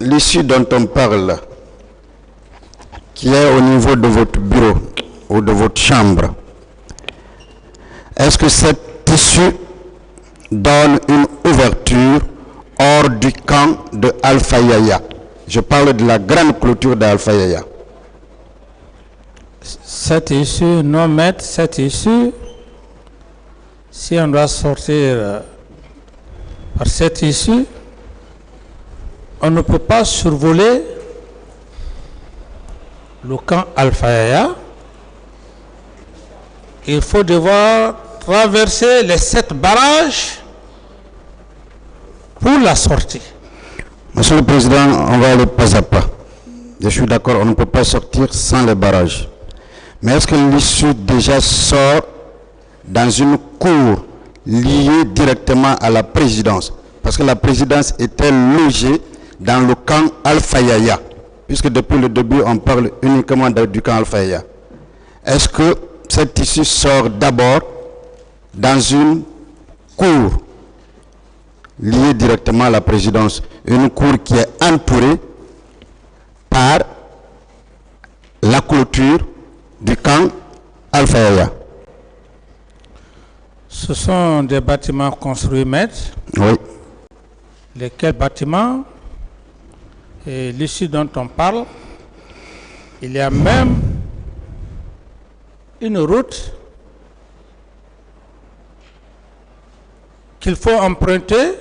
l'issue dont on parle, qui est au niveau de votre bureau ou de votre chambre, est-ce que cette issue donne une ouverture hors du camp de Alpha Yaya? Je parle de la grande clôture d'Alpha Yaya. Cette issue, non, maître, cette issue, si on doit sortir par cette issue, on ne peut pas survoler le camp Alpha Yaya. Il faut devoir traverser les 7 barrages pour la sortie. Monsieur le Président, on va aller pas à pas. Je suis d'accord, on ne peut pas sortir sans les barrages. Mais est-ce que l'issue déjà sort dans une cour liée directement à la présidence? Parce que la présidence était logée dans le camp Alpha Yaya, puisque depuis le début, on parle uniquement du camp Alpha Yaya. Est-ce que cette issue sort d'abord dans une cour liée directement à la présidence, une cour qui est entourée par la clôture du camp Alpha Yaya? Ce sont des bâtiments construits, maître. Oui. Lesquels bâtiments, et l'issue dont on parle, il y a même une route qu'il faut emprunter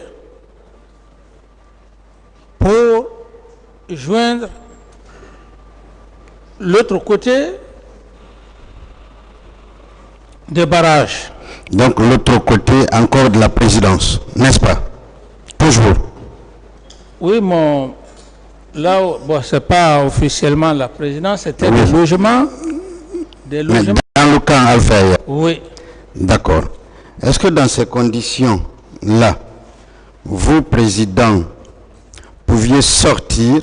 pour joindre l'autre côté des barrages. Donc l'autre côté encore de la présidence, n'est-ce pas? Toujours. Oui, là, bon, c'est pas officiellement la présidence, c'était des logements. Des logements. Mais dans le camp Alpha Yaya. Oui. D'accord. Est-ce que dans ces conditions-là, vous, président, pouviez sortir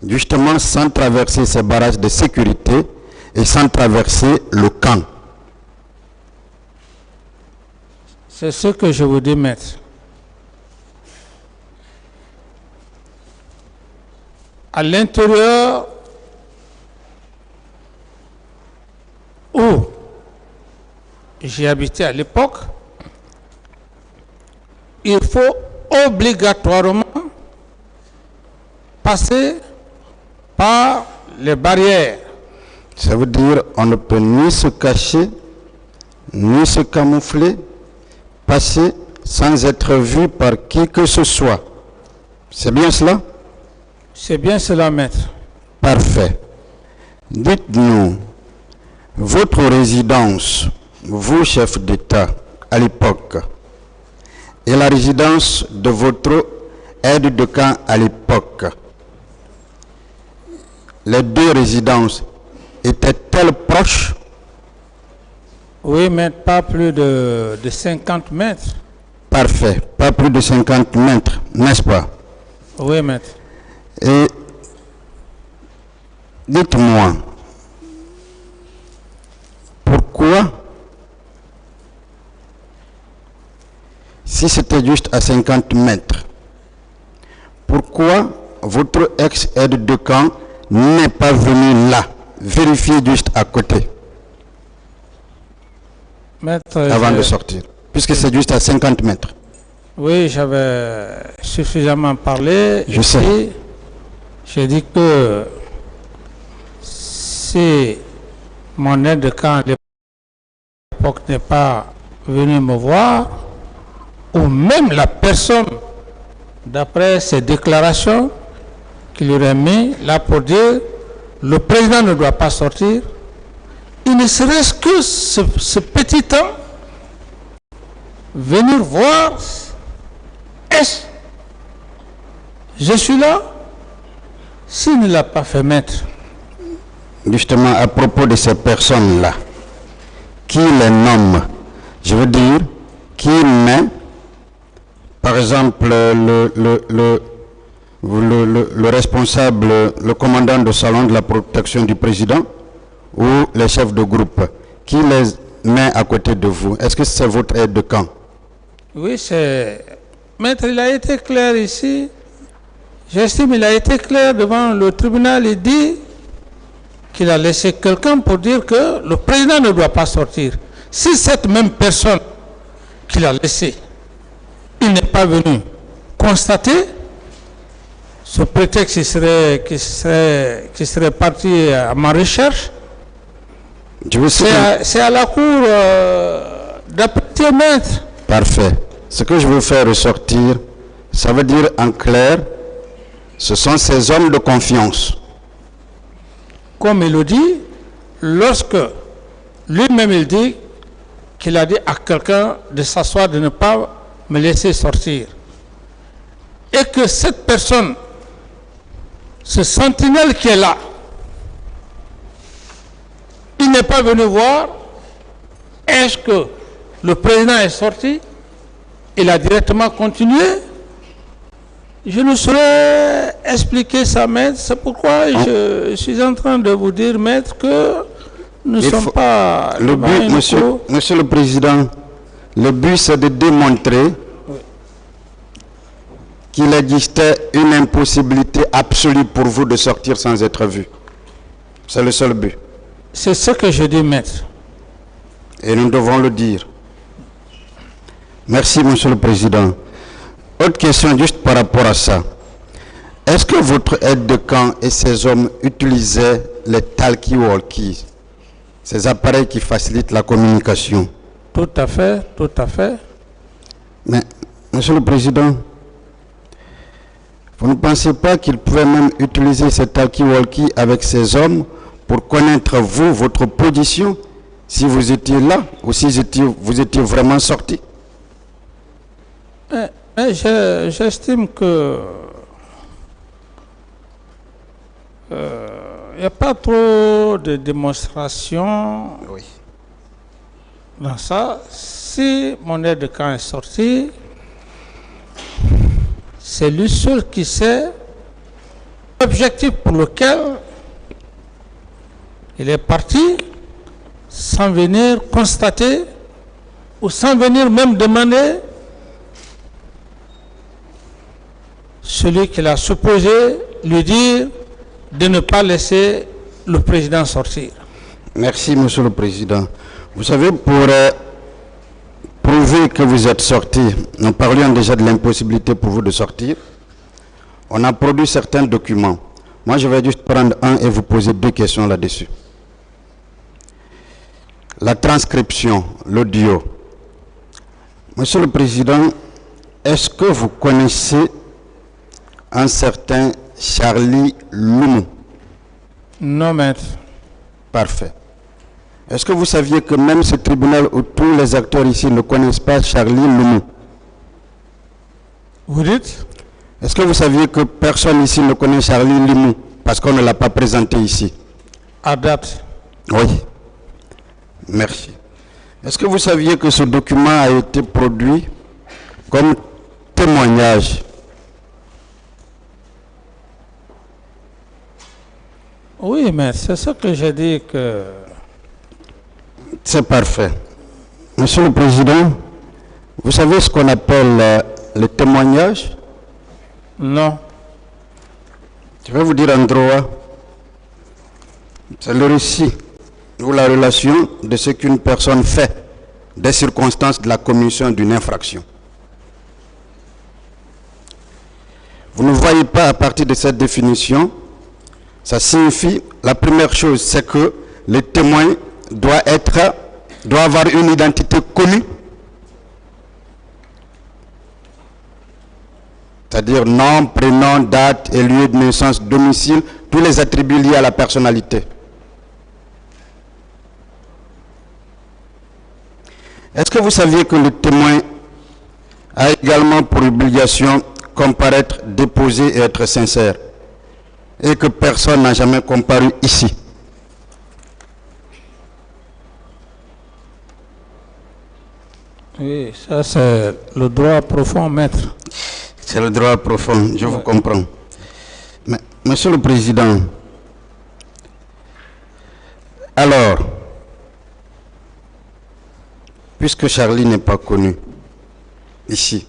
justement sans traverser ces barrages de sécurité et sans traverser le camp? C'est ce que je vous dis, maître. À l'intérieur où j'ai habité à l'époque, il faut obligatoirement passer par les barrières. Ça veut dire qu'on ne peut ni se cacher, ni se camoufler, passer sans être vu par qui que ce soit. C'est bien cela? C'est bien cela, maître. Parfait. Dites-nous, votre résidence, vous, chef d'État, à l'époque, et la résidence de votre aide de camp à l'époque, les deux résidences étaient-elles proches? Oui, mais pas plus de 50 mètres. Parfait, pas plus de 50 mètres, n'est-ce pas? Oui, maître. Et dites-moi, pourquoi, si c'était juste à 50 mètres, pourquoi votre ex-aide de camp n'est pas venu là, vérifier juste à côté, Maître, avant de sortir, puisque c'est juste à 50 mètres? Oui, j'avais suffisamment parlé. Je sais. J'ai dit que si mon aide de camp à l'époque n'est pas venu me voir, ou même la personne, d'après ses déclarations qu'il aurait mis là pour dire le président ne doit pas sortir, il ne serait-ce que ce petit temps, venir voir, est-ce je suis là? S'il ne l'a pas fait, maître. Justement, à propos de ces personnes-là, qui les nomme? Je veux dire, qui met, par exemple, le responsable, le commandant de salon de la protection du président ou les chefs de groupe, qui les met à côté de vous? Est-ce que c'est votre aide de camp? Oui, c'est... Maître, il a été clair ici. J'estime qu'il a été clair devant le tribunal. Il dit qu'il a laissé quelqu'un pour dire que le président ne doit pas sortir. Si cette même personne qu'il a laissé, il n'est pas venu constater, ce prétexte qui serait parti à ma recherche, c'est à la cour d'apprécier, maître. Parfait. Ce que je veux faire ressortir, ça veut dire en clair, ce sont ces hommes de confiance. Comme il le dit, lorsque lui-même il dit qu'il a dit à quelqu'un de s'asseoir, de ne pas me laisser sortir. Et que cette personne, ce sentinelle qui est là, il n'est pas venu voir, est-ce que le président est sorti? Il a directement continué. Je ne saurais expliquer ça, maître. C'est pourquoi je suis en train de vous dire, maître, que nous ne sommes pas... Le but, monsieur le Président, le but c'est de démontrer qu'il existait une impossibilité absolue pour vous de sortir sans être vu. C'est le seul but. C'est ce que je dis, maître. Et nous devons le dire. Merci, monsieur le Président. Autre question, juste par rapport à ça. Est-ce que votre aide de camp et ces hommes utilisaient les talkie-walkies, ces appareils qui facilitent la communication? Tout à fait, tout à fait. Mais, monsieur le Président, vous ne pensez pas qu'ils pouvaient même utiliser ces talkie-walkies avec ces hommes pour connaître vous, votre position, si vous étiez là ou si vous étiez vraiment sorti? J'estime que il n'y a pas trop de démonstration dans ça. Si mon aide de camp est sorti, c'est lui seul qui sait l'objectif pour lequel il est parti, sans venir constater ou sans venir même demander celui qu'il a supposé lui dire de ne pas laisser le président sortir. Merci, monsieur le Président. Vous savez, pour prouver que vous êtes sorti, nous parlions déjà de l'impossibilité pour vous de sortir. On a produit certains documents. Moi, je vais juste prendre un et vous poser deux questions là-dessus. La transcription, l'audio. Monsieur le Président, est-ce que vous connaissez un certain Charlie Loumou? Non, maître. Parfait. Est-ce que vous saviez que même ce tribunal où tous les acteurs ici ne connaissent pas Charlie Loumou? Vous dites? Est-ce que vous saviez que personne ici ne connaît Charlie Limou parce qu'on ne l'a pas présenté ici? À date? Oui. Merci. Est-ce que vous saviez que ce document a été produit comme témoignage? Oui, mais c'est ça que j'ai dit que... C'est parfait. Monsieur le Président, vous savez ce qu'on appelle le témoignage? Non. Je vais vous dire en droit. C'est le récit ou la relation de ce qu'une personne fait des circonstances de la commission d'une infraction. Vous ne voyez pas à partir de cette définition, ça signifie, la première chose, c'est que le témoin doit avoir une identité connue, c'est-à-dire nom, prénom, date et lieu de naissance, domicile, tous les attributs liés à la personnalité. Est-ce que vous saviez que le témoin a également pour obligation comparaître, déposer et être sincère, et que personne n'a jamais comparu ici? Oui, ça c'est le droit profond, maître. C'est le droit profond, je vous comprends. Mais, Monsieur le Président, alors, puisque Charlie n'est pas connu ici,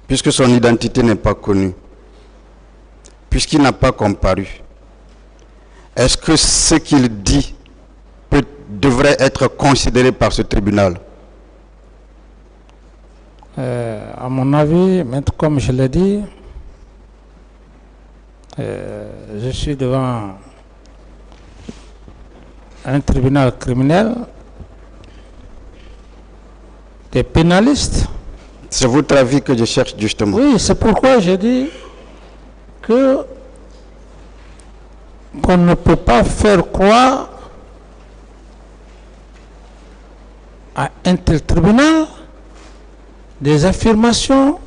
puisque son identité n'est pas connue, puisqu'il n'a pas comparu, est-ce que ce qu'il dit devrait être considéré par ce tribunal? À mon avis, maître, comme je l'ai dit, je suis devant un tribunal criminel, des pénalistes. C'est votre avis que je cherche justement. Oui, c'est pourquoi je dis que qu'on ne peut pas faire croire à un tel tribunal des affirmations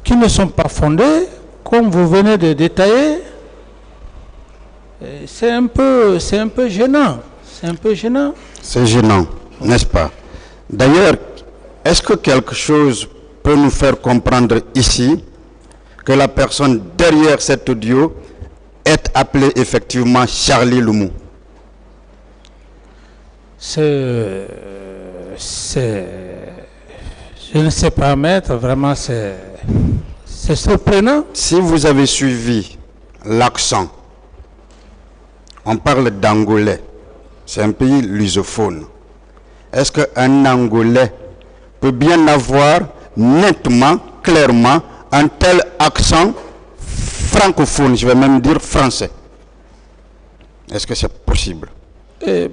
qui ne sont pas fondées, comme vous venez de détailler. C'est un peu gênant. C'est un peu gênant. C'est gênant, n'est-ce pas? D'ailleurs, est-ce que quelque chose peut nous faire comprendre ici que la personne derrière cet audio est appelée effectivement Charlie Limou? Je ne sais pas, maître, vraiment c'est surprenant. Si vous avez suivi l'accent, on parle d'angolais, c'est un pays lusophone. Est-ce qu'un Angolais peut bien avoir nettement, clairement, un tel accent francophone, je vais même dire français? Est-ce que c'est possible?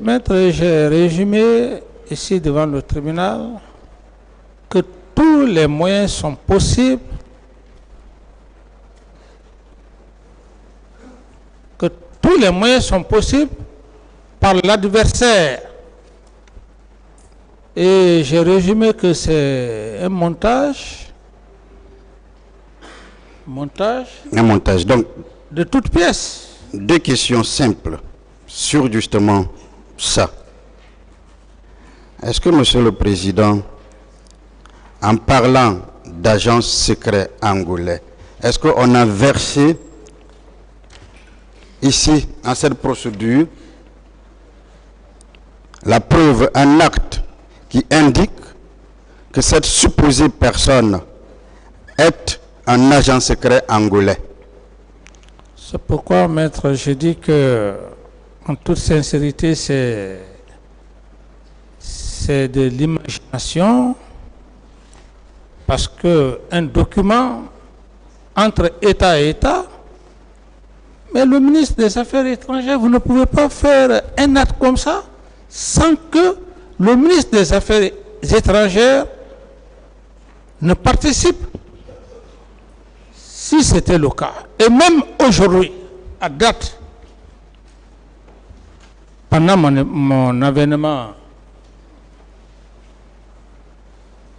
Maître, j'ai résumé ici devant le tribunal que tous les moyens sont possibles, par l'adversaire. Et j'ai résumé que c'est un montage. Un montage. Donc, de toutes pièces. Deux questions simples sur justement ça. Est-ce que, Monsieur le Président, en parlant d'agents secrets angolais, est-ce qu'on a versé ici, en cette procédure, la preuve, un acte qui indique que cette supposée personne est un agent secret angolais? C'est pourquoi, maître, je dis que, en toute sincérité, c'est de l'imagination, parce qu'un document entre État et État, mais le ministre des Affaires étrangères, vous ne pouvez pas faire un acte comme ça sans que le ministre des Affaires étrangères ne participe. Si c'était le cas, et même aujourd'hui, à date, pendant mon avènement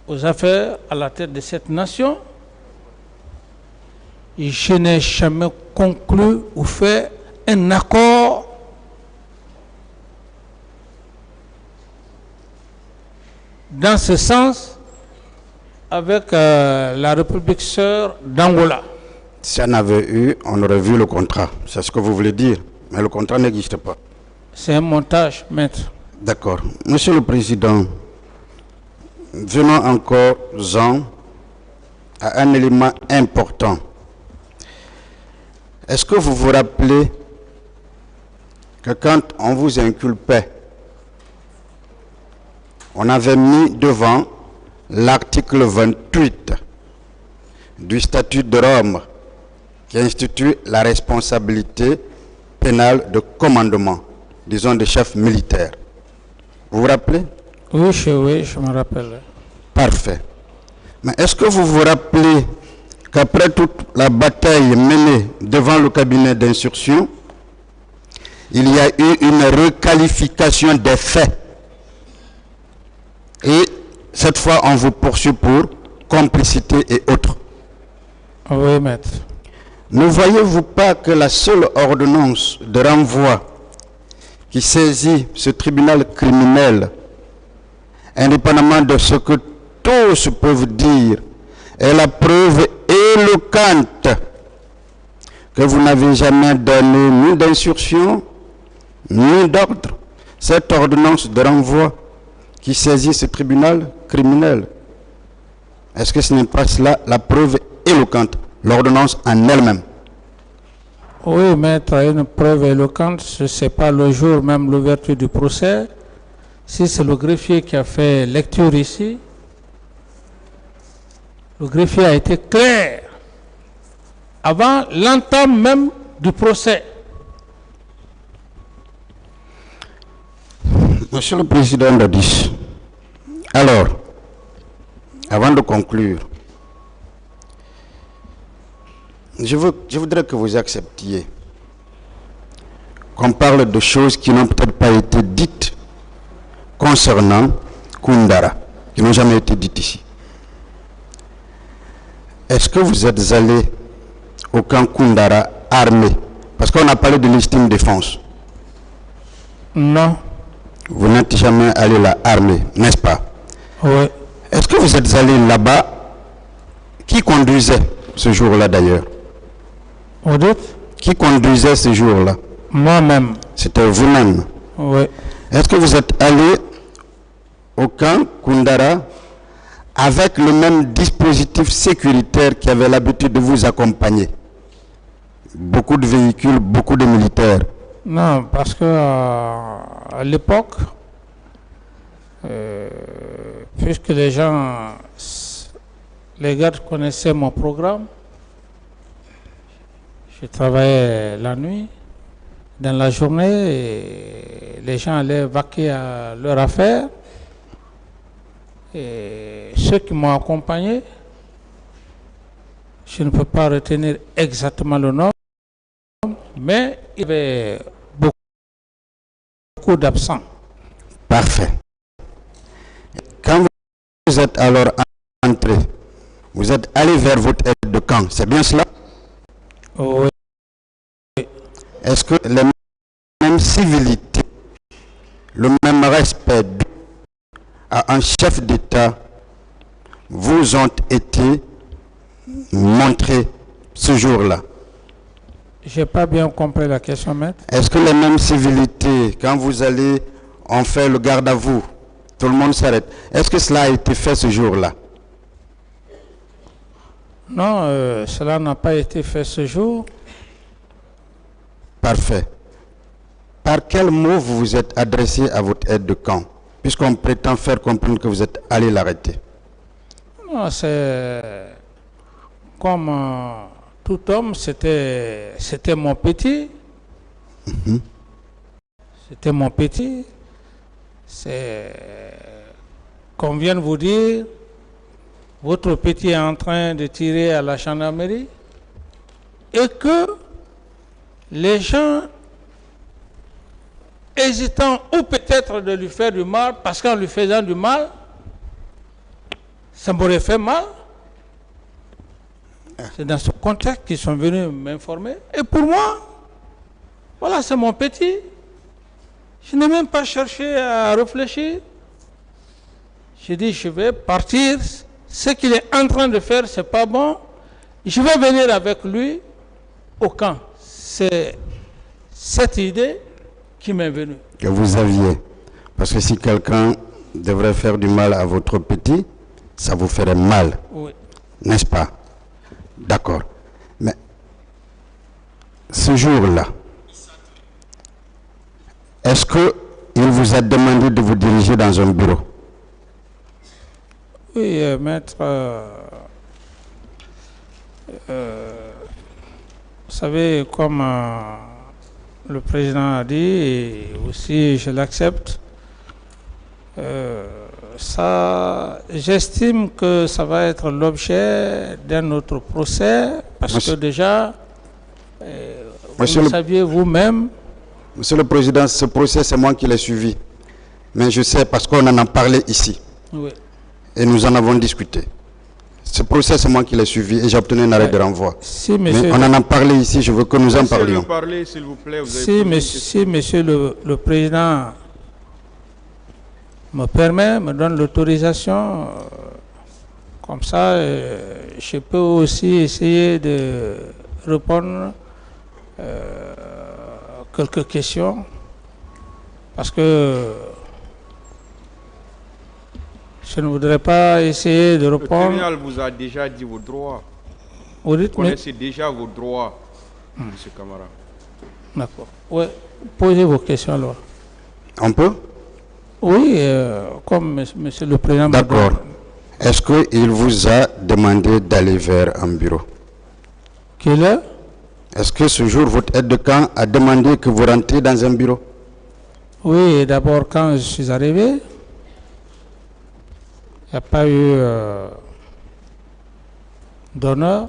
aux affaires à la tête de cette nation, je n'ai jamais conclu ou fait un accord dans ce sens avec la République sœur d'Angola. Si on avait eu, on aurait vu le contrat. C'est ce que vous voulez dire. Mais le contrat n'existe pas. C'est un montage, maître. D'accord. Monsieur le Président, venons encore-en à un élément important. Est-ce que vous vous rappelez que quand on vous inculpait, on avait mis devant l'article 28 du statut de Rome qui institue la responsabilité pénale de commandement, disons des chefs militaires. Vous vous rappelez? Oui, je me rappelle. Parfait. Mais est-ce que vous vous rappelez qu'après toute la bataille menée devant le cabinet d'instruction, il y a eu une requalification des faits? Et cette fois, on vous poursuit pour complicité et autres. Oui, maître. Ne voyez-vous pas que la seule ordonnance de renvoi qui saisit ce tribunal criminel, indépendamment de ce que tous peuvent dire, est la preuve éloquente que vous n'avez jamais donné ni d'instruction, ni d'ordre? Cette ordonnance de renvoi qui saisit ce tribunal criminel, est-ce que ce n'est pas cela la preuve éloquente, l'ordonnance en elle-même? Oui, maître, une preuve éloquente, ce n'est pas le jour même l'ouverture du procès. Si c'est le greffier qui a fait lecture ici, le greffier a été clair avant l'entame même du procès. Monsieur le Président Dadis, alors, avant de conclure, je voudrais que vous acceptiez qu'on parle de choses qui n'ont peut-être pas été dites concernant Koundara, qui n'ont jamais été dites ici. Est-ce que vous êtes allé au camp Koundara armé? Parce qu'on a parlé de légitime défense. Non. Vous n'êtes jamais allé là armé, n'est-ce pas? Oui. Est-ce que vous êtes allé là-bas? Qui conduisait ce jour-là d'ailleurs? Vous dites? Qui conduisait ce jour-là? Moi-même. C'était vous-même? Oui. Est-ce que vous êtes allé au camp Koundara avec le même dispositif sécuritaire qui avait l'habitude de vous accompagner? Beaucoup de véhicules, beaucoup de militaires. Non, parce que à l'époque, puisque les gardes connaissaient mon programme, je travaillais la nuit, dans la journée, et les gens allaient vaquer à leur affaire. Et ceux qui m'ont accompagné, je ne peux pas retenir exactement le nom, mais il y avait beaucoup d'absents. Parfait. Quand vous êtes alors entré, vous êtes allé vers votre aide de camp, c'est bien cela? Oui. Est-ce que les mêmes civilités, le même respect à un chef d'État vous ont été montrés ce jour-là? Je n'ai pas bien compris la question, maître. Est-ce que les mêmes civilités, quand vous allez, on fait le garde à vous, tout le monde s'arrête? Est-ce que cela a été fait ce jour-là? Non, cela n'a pas été fait ce jour. Parfait. Par quel mot vous vous êtes adressé à votre aide de camp, puisqu'on prétend faire comprendre que vous êtes allé l'arrêter? Non, c'est comme tout homme, c'était mon petit. C'était mon petit. C'est qu'on vient de vous dire, votre petit est en train de tirer à la gendarmerie et que les gens hésitant ou peut-être de lui faire du mal, parce qu'en lui faisant du mal, ça m'aurait fait mal. C'est dans ce contexte qu'ils sont venus m'informer. Et pour moi, voilà, c'est mon petit. Je n'ai même pas cherché à réfléchir. J'ai dit, je vais partir. Ce qu'il est en train de faire, c'est pas bon. Je vais venir avec lui au camp. C'est cette idée qui m'est venue. Que vous aviez. Parce que si quelqu'un devrait faire du mal à votre petit, ça vous ferait mal. Oui. N'est-ce pas? D'accord. Mais ce jour-là, est-ce qu'il vous a demandé de vous diriger dans un bureau? Oui, maître. Vous savez, comme le président a dit, et aussi je l'accepte, j'estime que ça va être l'objet d'un autre procès, parce que déjà, vous le saviez vous-même. Monsieur le Président, ce procès, c'est moi qui l'ai suivi. Mais je sais parce qu'on en a parlé ici. Oui. Et nous en avons discuté. Ce procès, c'est moi qui l'ai suivi et j'ai obtenu un arrêt de renvoi. Si, mais on en a parlé ici, je veux que nous en parlions. Parler, s'il vous plaît. Si monsieur le Président me permet, me donne l'autorisation, comme ça, je peux aussi essayer de répondre quelques questions, parce que je ne voudrais pas essayer de répondre. Le tribunal vous a déjà dit vos droits. Vous connaissez déjà vos droits, M. Camara. D'accord. Oui, posez vos questions alors. On peut? Oui, comme monsieur le Président. D'accord. Est-ce qu'il vous a demandé d'aller vers un bureau? Quelle heure? Est-ce que ce jour, votre aide de camp a demandé que vous rentriez dans un bureau? Oui, d'abord quand je suis arrivé, il n'y a pas eu d'honneur.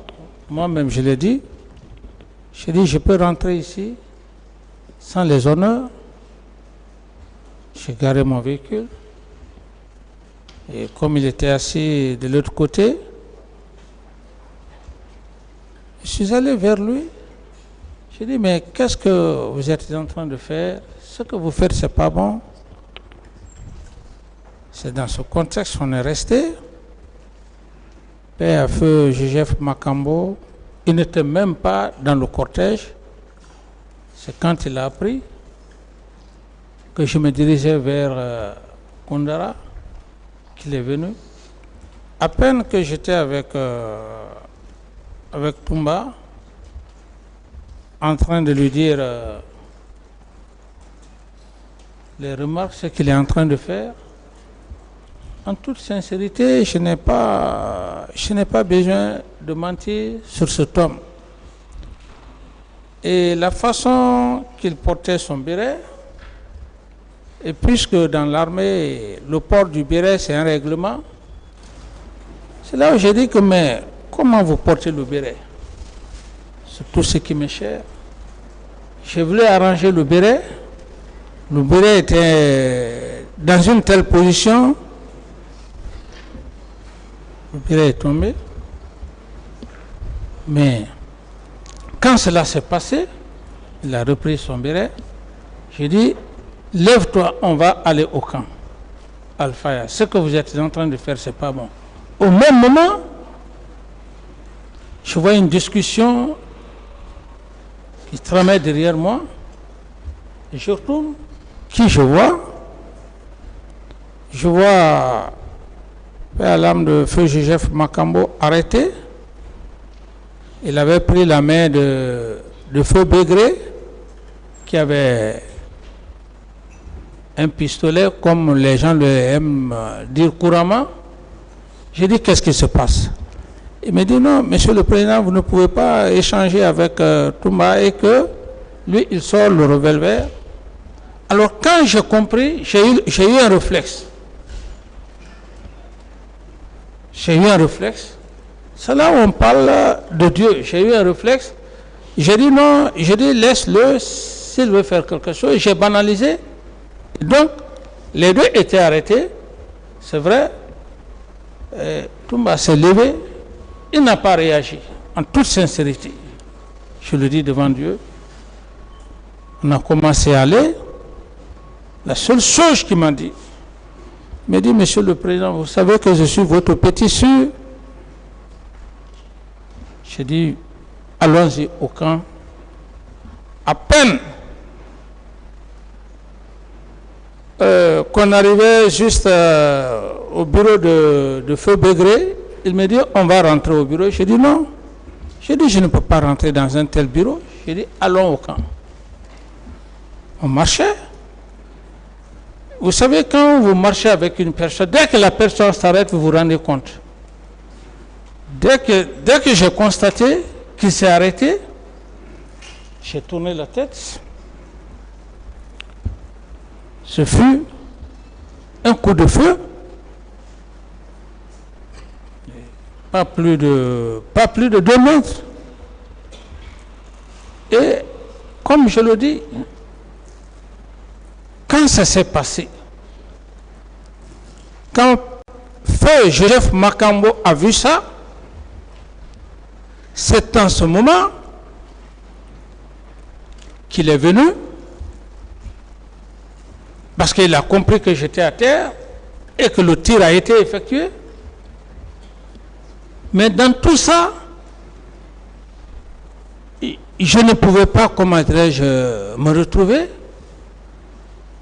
Moi-même, je l'ai dit. J'ai dit, je peux rentrer ici sans les honneurs. J'ai garé mon véhicule. Et comme il était assis de l'autre côté, je suis allé vers lui. J'ai dit, mais qu'est-ce que vous êtes en train de faire? Ce que vous faites, c'est pas bon. C'est dans ce contexte qu'on est resté. Père à feu Joseph Makambo, il n'était même pas dans le cortège. C'est quand il a appris que je me dirigeais vers Kondara qu'il est venu. À peine que j'étais avec Toumba, en train de lui dire les remarques, ce qu'il est en train de faire. En toute sincérité, je n'ai pas besoin de mentir sur cet homme. Et la façon qu'il portait son béret, et puisque dans l'armée, le port du béret, c'est un règlement, c'est là où j'ai dit que, mais comment vous portez le béret? C'est tout ce qui m'est cher. Je voulais arranger le béret. Le béret était dans une telle position. Le béret est tombé. Mais quand cela s'est passé, il a repris son béret. J'ai dit, lève-toi, on va aller au camp. Alphaya, ce que vous êtes en train de faire, c'est pas bon. Au même moment, je vois une discussion qui tramait derrière moi. Et je retourne. Qui je vois? Je vois Père l'âme de feu Joseph Makambo arrêté. Il avait pris la main de feu Bégré, qui avait un pistolet, comme les gens le aiment dire couramment. J'ai dit, qu'est-ce qui se passe? Il me dit, non, monsieur le président, vous ne pouvez pas échanger avec Toumba, et que lui, il sort le revolver. Alors, quand j'ai compris, j'ai eu un réflexe. J'ai eu un réflexe. C'est là où on parle de Dieu. J'ai eu un réflexe. J'ai dit non, j'ai dit laisse-le, s'il veut faire quelque chose. J'ai banalisé. Donc, les deux étaient arrêtés, c'est vrai. Toumba s'est levé, il n'a pas réagi, en toute sincérité. Je le dis devant Dieu. On a commencé à aller. La seule chose qu'il m'a dit, il m'a dit, Monsieur le Président, vous savez que je suis votre petit sûr. J'ai dit, allons-y au camp. À peine qu'on arrivait juste au bureau de Feu Bégré, il me dit, on va rentrer au bureau. J'ai dit, non. J'ai dit, je ne peux pas rentrer dans un tel bureau. J'ai dit, allons au camp. On marchait. Vous savez, quand vous marchez avec une personne, dès que la personne s'arrête, vous vous rendez compte. Dès que j'ai constaté qu'il s'est arrêté, j'ai tourné la tête. Ce fut un coup de feu. Pas plus de 2 mètres. Et comme je le dis, quand ça s'est passé, quand Feu Joseph Makambo a vu ça, c'est en ce moment qu'il est venu, parce qu'il a compris que j'étais à terre et que le tir a été effectué. Mais dans tout ça, je ne pouvais pas, comment dirais-je, me retrouver.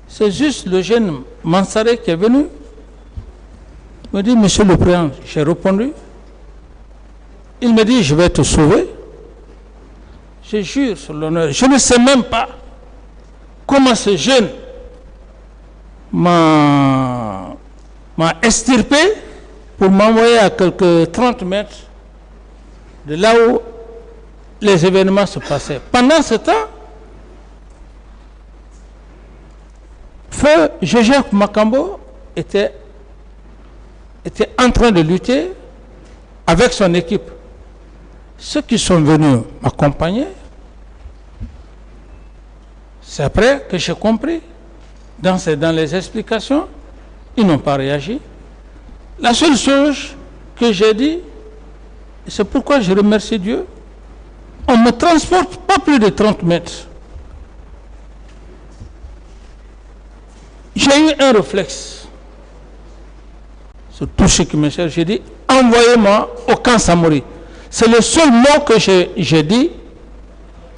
C'est juste le jeune Mansaré qui est venu. Il me dit, Monsieur le Président, j'ai répondu. Il me dit, je vais te sauver. Je jure sur l'honneur. Je ne sais même pas comment ce jeune m'a extirpé pour m'envoyer à quelques 30 mètres de là où les événements se passaient. Pendant ce temps, Feu Joseph Makambo était en train de lutter avec son équipe. Ceux qui sont venus m'accompagner, c'est après que j'ai compris. Dans les explications, ils n'ont pas réagi. La seule chose que j'ai dit, c'est pourquoi je remercie Dieu, on ne me transporte pas plus de 30 mètres. J'ai eu un réflexe. C'est tout ce qui me cherche. J'ai dit, envoyez-moi au camp Samori. C'est le seul mot que j'ai dit,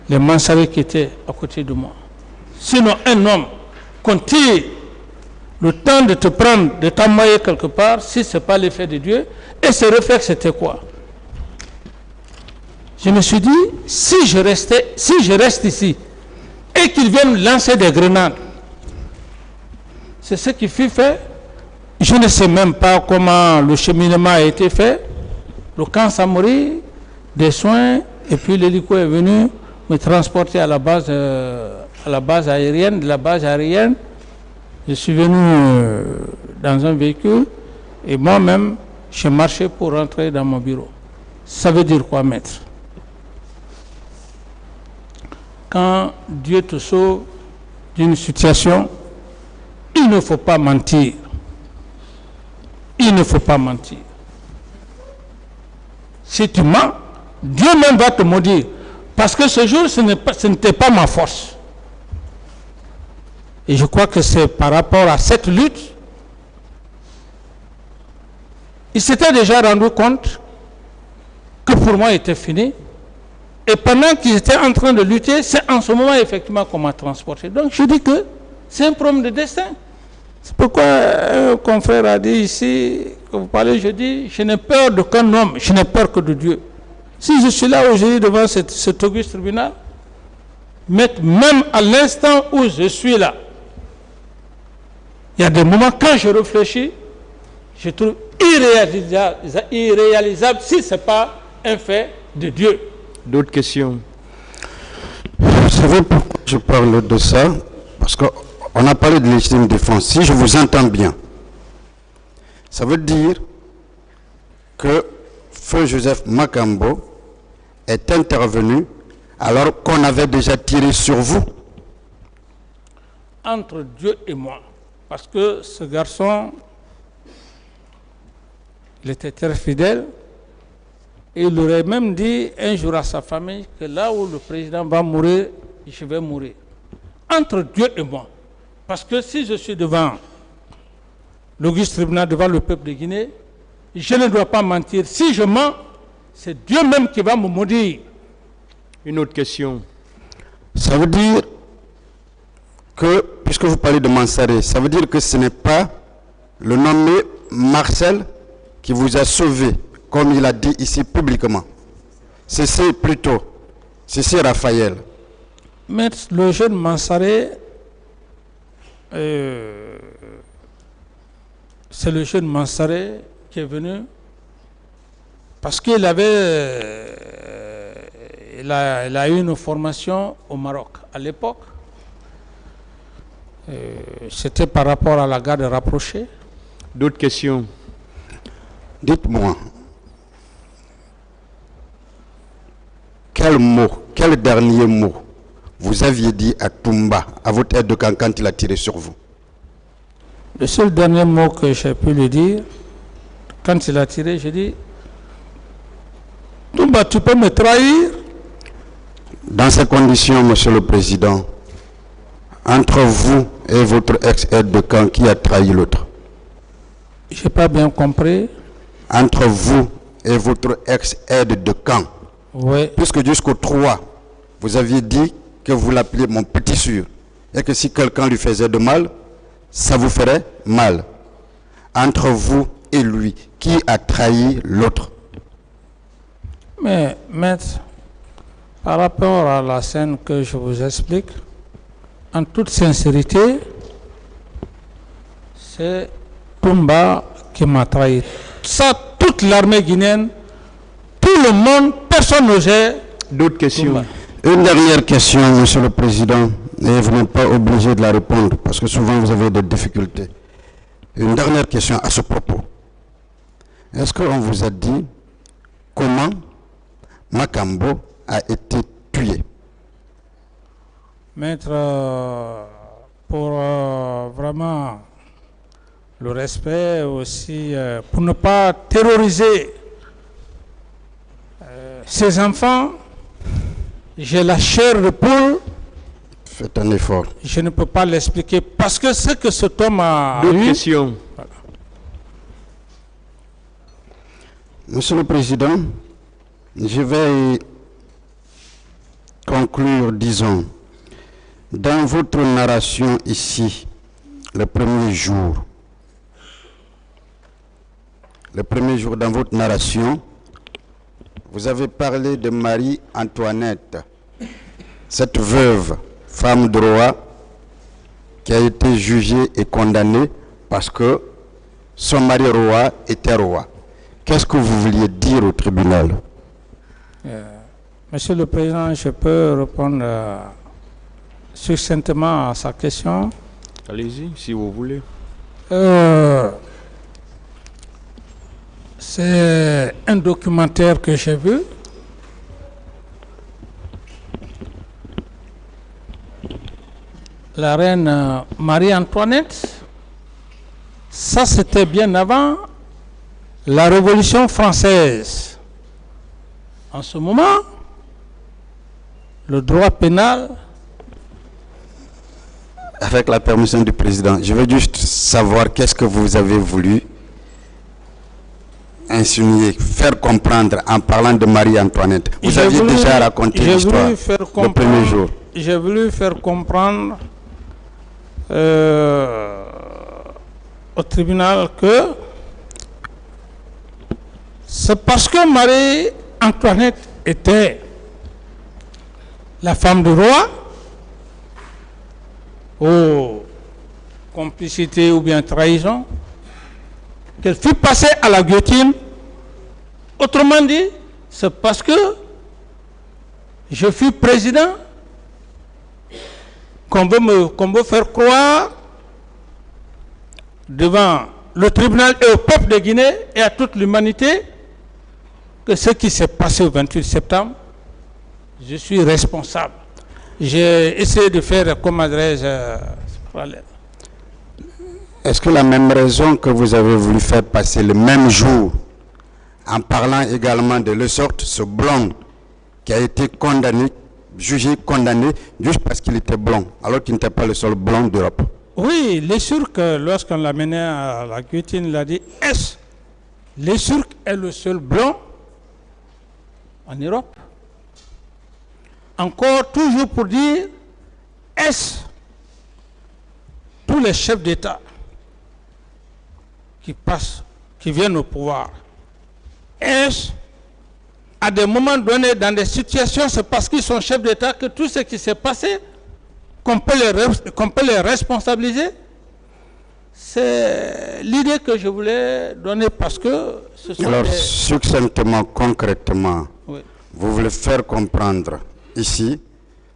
les Mansarés qui étaient à côté de moi. Sinon, un homme, qu'on tire le temps de te prendre, de t'envoyer quelque part, si ce n'est pas l'effet de Dieu, et ce réflexe, c'était quoi? Je me suis dit, si je reste ici, et qu'ils viennent lancer des grenades, c'est ce qui fut fait. Je ne sais même pas comment le cheminement a été fait. Le camp Samori, des soins, et puis l'hélico est venu me transporter à la base aérienne. De la base aérienne, je suis venu dans un véhicule et moi-même, j'ai marché pour rentrer dans mon bureau. Ça veut dire quoi, maître? Quand Dieu te sauve d'une situation, il ne faut pas mentir. Il ne faut pas mentir. Si tu mens, Dieu même va te maudire. Parce que ce jour, ce n'était pas ma force. Et je crois que c'est par rapport à cette lutte, il s'était déjà rendu compte que pour moi, il était fini. Et pendant qu'ils étaient en train de lutter, c'est en ce moment, effectivement, qu'on m'a transporté. Donc, je dis que c'est un problème de destin. C'est pourquoi un confrère a dit ici, que vous parlez, je dis, je n'ai peur d'aucun homme, je n'ai peur que de Dieu. Si je suis là aujourd'hui devant cet auguste tribunal, même à l'instant où je suis là, il y a des moments quand je réfléchis, je trouve irréalisable si ce n'est pas un fait de Dieu. D'autres questions? Vous savez pourquoi je parle de ça? Parce qu'on a parlé de légitime défense. Si je vous entends bien, ça veut dire que Feu Joseph Makambo est intervenu alors qu'on avait déjà tiré sur vous. Entre Dieu et moi. Parce que ce garçon Il était très fidèle. Et il aurait même dit un jour à sa famille que là où le président va mourir, je vais mourir. Entre Dieu et moi. Parce que si je suis devant l'auguste tribunal, devant le peuple de Guinée, je ne dois pas mentir. Si je mens, c'est Dieu même qui va me maudire. Une autre question. Ça veut dire que, puisque vous parlez de Mansaré, ça veut dire que ce n'est pas le nommé Marcel qui vous a sauvé, comme il a dit ici publiquement. C'est plutôt, c'est Raphaël. Mais le jeune Mansaré, c'est le jeune Mansaré qui est venu parce qu'il avait, il a eu une formation au Maroc à l'époque. C'était par rapport à la garde rapprochée. D'autres questions? Dites-moi, quel dernier mot vous aviez dit à Toumba, à votre aide de camp, quand il a tiré sur vous? Le seul dernier mot que j'ai pu lui dire, quand il a tiré, j'ai dit, Toumba, tu peux me trahir? Dans ces conditions, Monsieur le Président, entre vous et votre ex-aide de camp, qui a trahi l'autre? Je n'ai pas bien compris. Entre vous et votre ex-aide de camp. Oui. Puisque jusqu'au 3, vous aviez dit que vous l'appeliez mon petit sûr. Et que si quelqu'un lui faisait de mal, ça vous ferait mal. Entre vous et lui, qui a trahi l'autre? Mais, maître, par rapport à la scène que je vous explique, en toute sincérité, c'est Toumba qui m'a trahi. Ça, toute l'armée guinéenne, tout le monde, personne n'osait. D'autres questions? Toumba. Une dernière question, Monsieur le Président, et vous n'êtes pas obligé de la répondre, parce que souvent vous avez des difficultés. Une dernière question à ce propos. Est-ce qu'on vous a dit comment Makambo a été tué? Maître, pour vraiment le respect aussi, pour ne pas terroriser ces enfants, j'ai la chair de poule. Faites un effort. Je ne peux pas l'expliquer parce que ce que cet homme a D'autres eu... questions? Voilà. Monsieur le Président, je vais conclure, disons, dans votre narration ici, le premier jour dans votre narration, vous avez parlé de Marie-Antoinette, cette veuve, femme de roi, qui a été jugée et condamnée parce que son mari roi était roi. Qu'est-ce que vous vouliez dire au tribunal? Monsieur le Président, je peux répondre succinctement à sa question. Allez-y, si vous voulez. C'est un documentaire que j'ai vu. La reine Marie-Antoinette, ça c'était bien avant la Révolution française. En ce moment, le droit pénal... Avec la permission du président, je veux juste savoir qu'est-ce que vous avez voulu insinuer, faire comprendre en parlant de Marie-Antoinette. Vous aviez déjà raconté l'histoire le premier jour. J'ai voulu faire comprendre au tribunal que c'est parce que Marie-Antoinette était la femme du roi, ou complicité ou bien trahison, qu'elle fut passée à la guillotine. Autrement dit, c'est parce que je fus président qu'on veut faire croire devant le tribunal et au peuple de Guinée et à toute l'humanité que ce qui s'est passé au 28 septembre, je suis responsable. J'ai essayé de faire comme adresse parallèle. Est-ce que la même raison que vous avez voulu faire passer le même jour en parlant également de le sorte, ce blanc qui a été condamné, jugé condamné, juste parce qu'il était blanc, alors qu'il n'était pas le seul blanc d'Europe. Oui, les Turcs, lorsqu'on l'a mené à la guillotine, il a dit, est-ce les Turcs est le seul blanc en Europe? Encore toujours pour dire, est-ce tous les chefs d'État qui passent, qui viennent au pouvoir, est-ce à des moments donnés, dans des situations, c'est parce qu'ils sont chefs d'État que tout ce qui s'est passé, qu'on peut les responsabiliser? C'est l'idée que je voulais donner parce que ce sont alors, succinctement, concrètement, oui. Vous voulez faire comprendre ici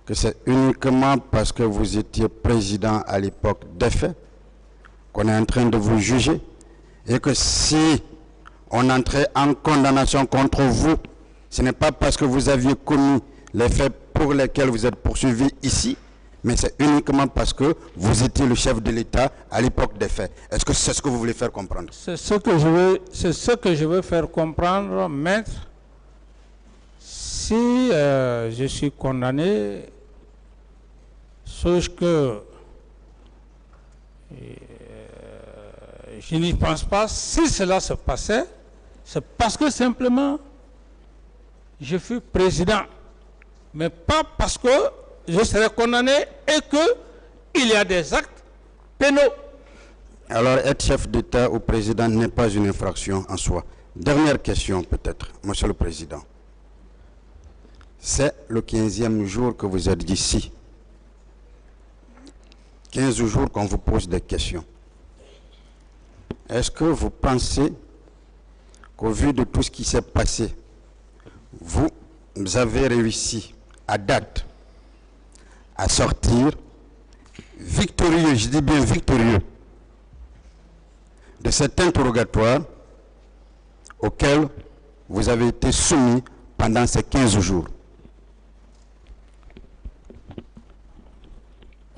que c'est uniquement parce que vous étiez président à l'époque des faits qu'on est en train de vous juger, et que si on entrait en condamnation contre vous, ce n'est pas parce que vous aviez commis les faits pour lesquels vous êtes poursuivi ici, mais c'est uniquement parce que vous étiez le chef de l'État à l'époque des faits. Est-ce que c'est ce que vous voulez faire comprendre? C'est ce que je veux faire comprendre, maître. Si je suis condamné, sauf que je n'y pense pas, si cela se passait, c'est parce que simplement je fus président, mais pas parce que je serai condamné et qu'il y a des actes pénaux. Alors, être chef d'État ou président n'est pas une infraction en soi. Dernière question peut-être, Monsieur le Président. C'est le 15e jour que vous êtes ici. 15 jours qu'on vous pose des questions. Est-ce que vous pensez qu'au vu de tout ce qui s'est passé, vous avez réussi à date à sortir victorieux, je dis bien victorieux, de cet interrogatoire auquel vous avez été soumis pendant ces 15 jours?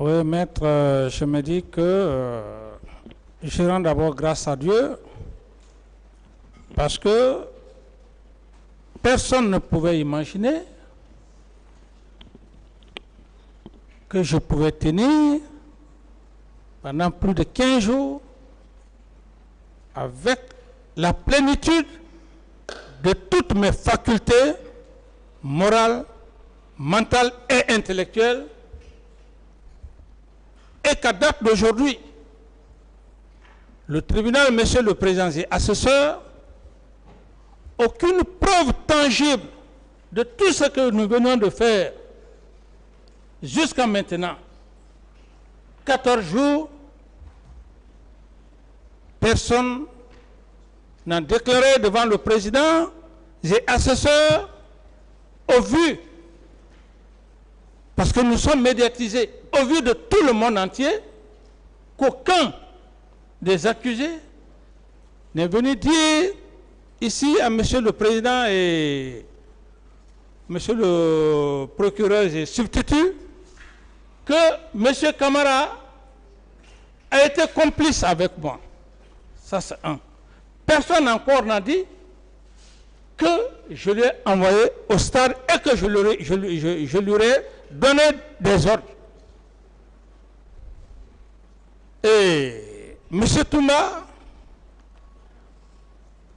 Oui, maître, je me dis que je rends d'abord grâce à Dieu parce que personne ne pouvait imaginer que je pouvais tenir pendant plus de 15 jours avec la plénitude de toutes mes facultés morales, mentales et intellectuelles, et qu'à date d'aujourd'hui, le tribunal, monsieur le président et assesseur, aucune preuve tangible de tout ce que nous venons de faire jusqu'à maintenant, 14 jours, personne n'a déclaré devant le président et assesseur au vu, parce que nous sommes médiatisés, au vu de tout le monde entier, qu'aucun des accusés n'est venu dire ici à monsieur le président et monsieur le procureur et substitut que monsieur Camara a été complice avec moi. Ça c'est un. Personne encore n'a dit que je l'ai envoyé au stade et que je lui aurais donné des ordres. Et M. Touma,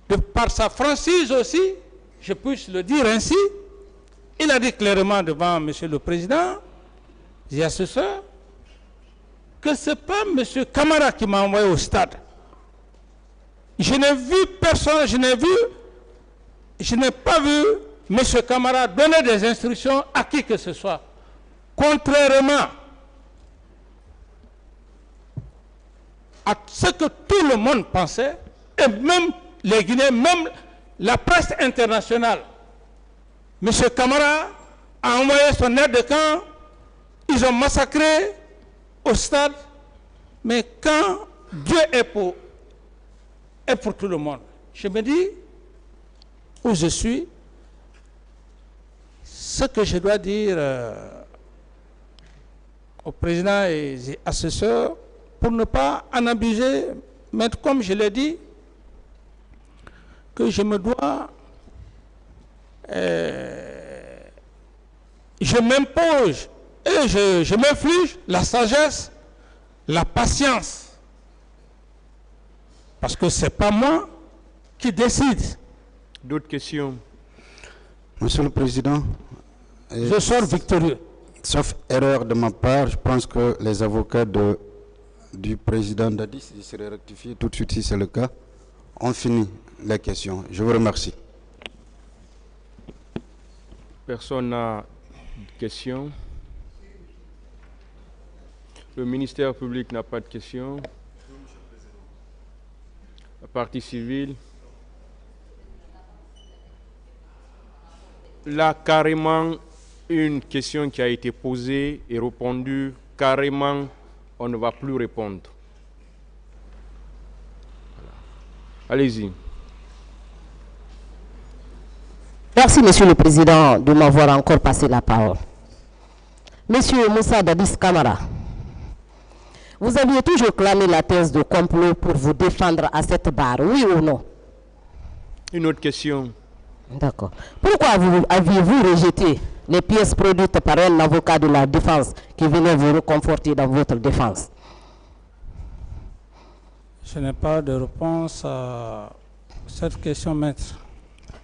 de par sa franchise aussi, je puisse le dire ainsi, il a dit clairement devant M. le Président et assesseur que ce n'est pas M. Camara qui m'a envoyé au stade. Je n'ai vu personne, je n'ai pas vu M. Camara donner des instructions à qui que ce soit. Contrairement à ce que tout le monde pensait, et même les Guinéens, même la presse internationale. M. Camara a envoyé son aide de camp, ils ont massacré au stade, mais quand Dieu est pour tout le monde, je me dis, où je suis, ce que je dois dire au président et assesseurs, pour ne pas en abuser, mais comme je l'ai dit, que je me dois, je m'impose et je m'inflige la sagesse, la patience. Parce que ce n'est pas moi qui décide. D'autres questions? Monsieur le Président, Je sors victorieux. sauf erreur de ma part, je pense que les avocats du président Dadis, il serait rectifié tout de suite si c'est le cas, ont fini la question. Je vous remercie. Personne n'a de questions. Le ministère public n'a pas de questions. La partie civile. Là, carrément, une question qui a été posée et répondue, carrément, on ne va plus répondre. Voilà. Allez-y. Merci, Monsieur le Président, de m'avoir encore passé la parole. Monsieur Moussa Dadis Camara, vous aviez toujours clamé la thèse de complot pour vous défendre à cette barre, oui ou non? Une autre question. D'accord. Pourquoi aviez-vous rejeté les pièces produites par un avocat de la défense qui venait vous reconforter dans votre défense? Je n'ai pas de réponse à cette question, maître.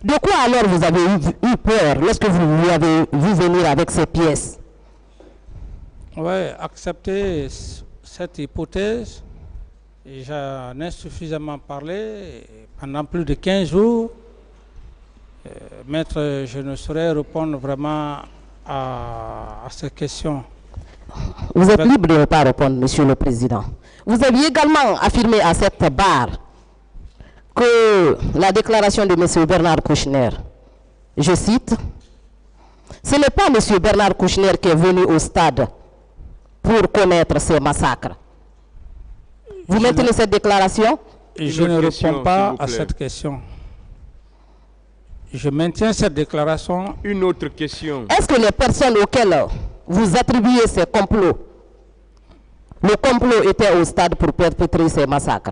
De quoi alors vous avez eu peur lorsque vous lui avez vu venir avec ces pièces? Oui, accepter cette hypothèse, j'en ai suffisamment parlé pendant plus de 15 jours. Maître, je ne saurais répondre vraiment à cette question. Vous êtes libre de ne pas répondre, Monsieur le Président. Vous aviez également affirmé à cette barre que la déclaration de M. Bernard Kouchner, je cite, « Ce n'est pas M. Bernard Kouchner qui est venu au stade pour connaître ces massacres. » Vous maintenez cette déclaration? Je ne réponds pas à cette question. Je maintiens cette déclaration. Une autre question. Est-ce que les personnes auxquelles vous attribuez ces complots, le complot était au stade pour perpétrer ces massacres?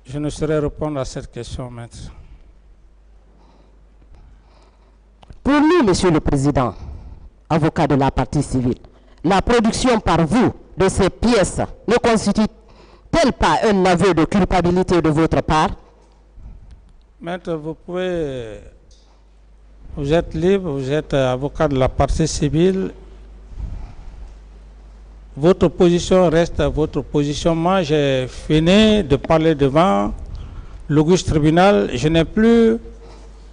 Je ne saurais répondre à cette question, maître. Pour nous, Monsieur le Président, avocat de la partie civile, la production par vous de ces pièces ne constitue-t-elle pas un aveu de culpabilité de votre part? Maître, vous êtes libre, vous êtes avocat de la partie civile. Votre position reste votre position. Moi, j'ai fini de parler devant l'auguste tribunal. Je n'ai plus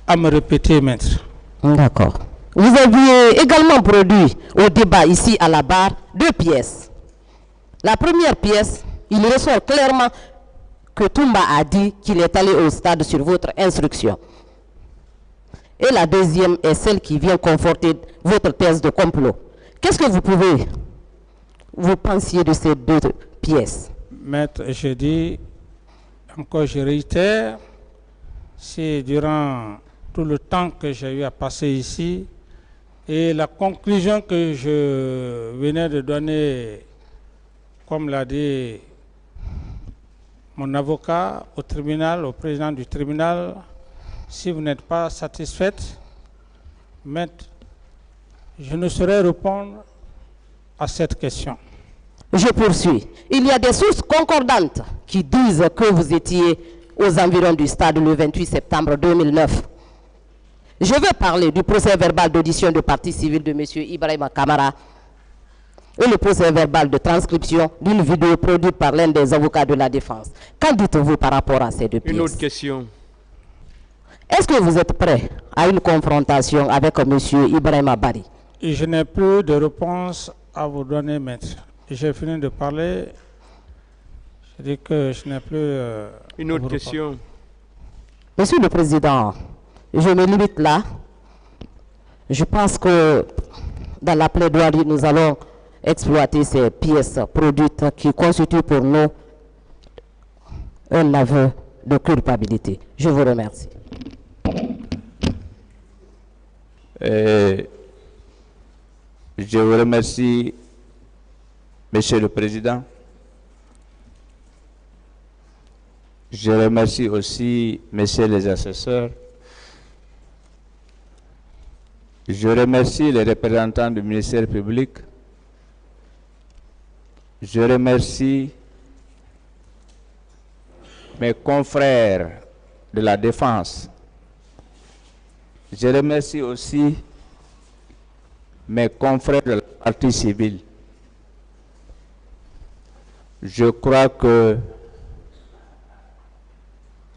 à me répéter, maître. D'accord. Vous aviez également produit au débat ici à la barre 2 pièces. La première pièce, il ressort clairement que Toumba a dit qu'il est allé au stade sur votre instruction. Et la deuxième est celle qui vient conforter votre thèse de complot. Qu'est-ce que vous pensiez de ces 2 pièces? Maître, je dis, encore je réitère, c'est durant tout le temps que j'ai eu à passer ici et la conclusion que je venais de donner, comme l'a dit mon avocat au tribunal, au président du tribunal, si vous n'êtes pas satisfaite, maître, je ne saurais répondre à cette question. Je poursuis. Il y a des sources concordantes qui disent que vous étiez aux environs du stade le 28 septembre 2009. Je veux parler du procès verbal d'audition de partie civile de M. Ibrahima Camara et le procès verbal de transcription d'une vidéo produite par l'un des avocats de la défense. Qu'en dites-vous par rapport à ces 2 pièces? Une autre question. Est-ce que vous êtes prêt à une confrontation avec M. Ibrahima Bari? Et je n'ai plus de réponse à vous donner, maître. J'ai fini de parler. Je dis que je n'ai plus... Une autre question. Monsieur le Président, je me limite là. Je pense que dans la plaidoirie, nous allons exploiter ces pièces produites qui constituent pour nous un aveu de culpabilité. Je vous remercie. Je vous remercie, Monsieur le Président. Je remercie aussi messieurs les assesseurs. Je remercie les représentants du ministère public. Je remercie mes confrères de la défense. Je remercie aussi mes confrères de la partie civile. Je crois que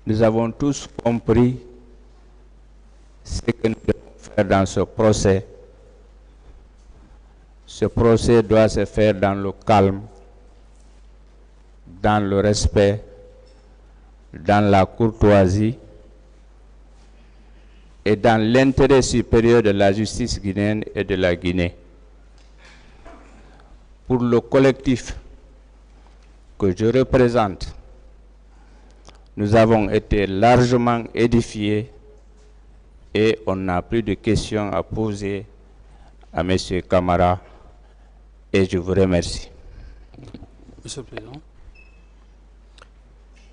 nous avons tous compris ce que nous devons faire dans ce procès. Ce procès doit se faire dans le calme, dans le respect, dans la courtoisie et dans l'intérêt supérieur de la justice guinéenne et de la Guinée. Pour le collectif que je représente, nous avons été largement édifiés et on n'a plus de questions à poser à M. Camara et je vous remercie. Monsieur le Président.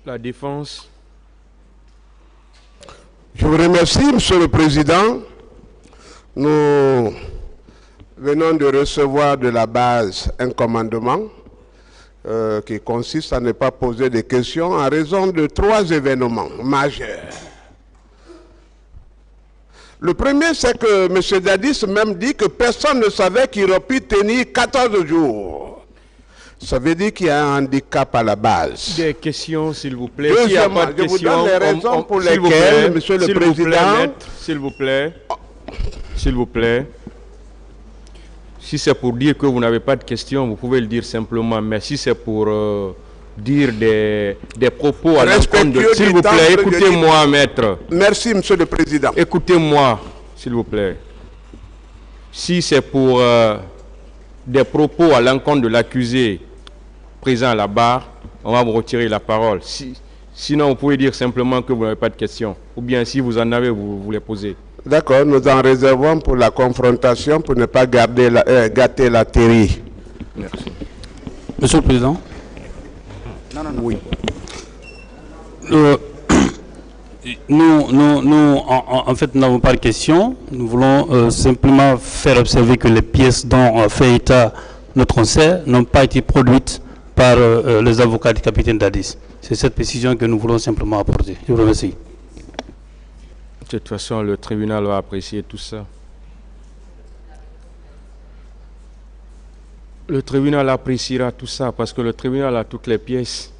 La défense. Je vous remercie, Monsieur le Président. Nous venons de recevoir de la base un commandement qui consiste à ne pas poser de questions en raison de 3 événements majeurs. Le premier, c'est que M. Dadis même dit que personne ne savait qu'il aurait pu tenir 14 jours. Ça veut dire qu'il y a un handicap à la base. Des questions, s'il vous plaît. Deuxièmement, je vous donne les raisons pour lesquelles, Monsieur le Président... S'il vous plaît. Si c'est pour dire que vous n'avez pas de questions, vous pouvez le dire simplement. Mais si c'est pour dire des propos à l'encontre de... S'il vous plaît, écoutez-moi, maître. Merci, Monsieur le Président. Écoutez-moi, s'il vous plaît. Si c'est pour des propos à l'encontre de l'accusé présent à la barre, on va vous retirer la parole. Sinon, vous pouvez dire simplement que vous n'avez pas de questions. Ou bien, si vous en avez, vous les posez. D'accord, nous en réservons pour la confrontation, pour ne pas gâter la théorie. Merci. Monsieur le Président. Oui. Nous, en fait, n'avons pas de questions. Nous voulons simplement faire observer que les pièces dont fait état notre conseil n'ont pas été produites par les avocats du capitaine Dadis. C'est cette précision que nous voulons simplement apporter. Je vous remercie. De toute façon, le tribunal va apprécier tout ça. Le tribunal appréciera tout ça parce que le tribunal a toutes les pièces.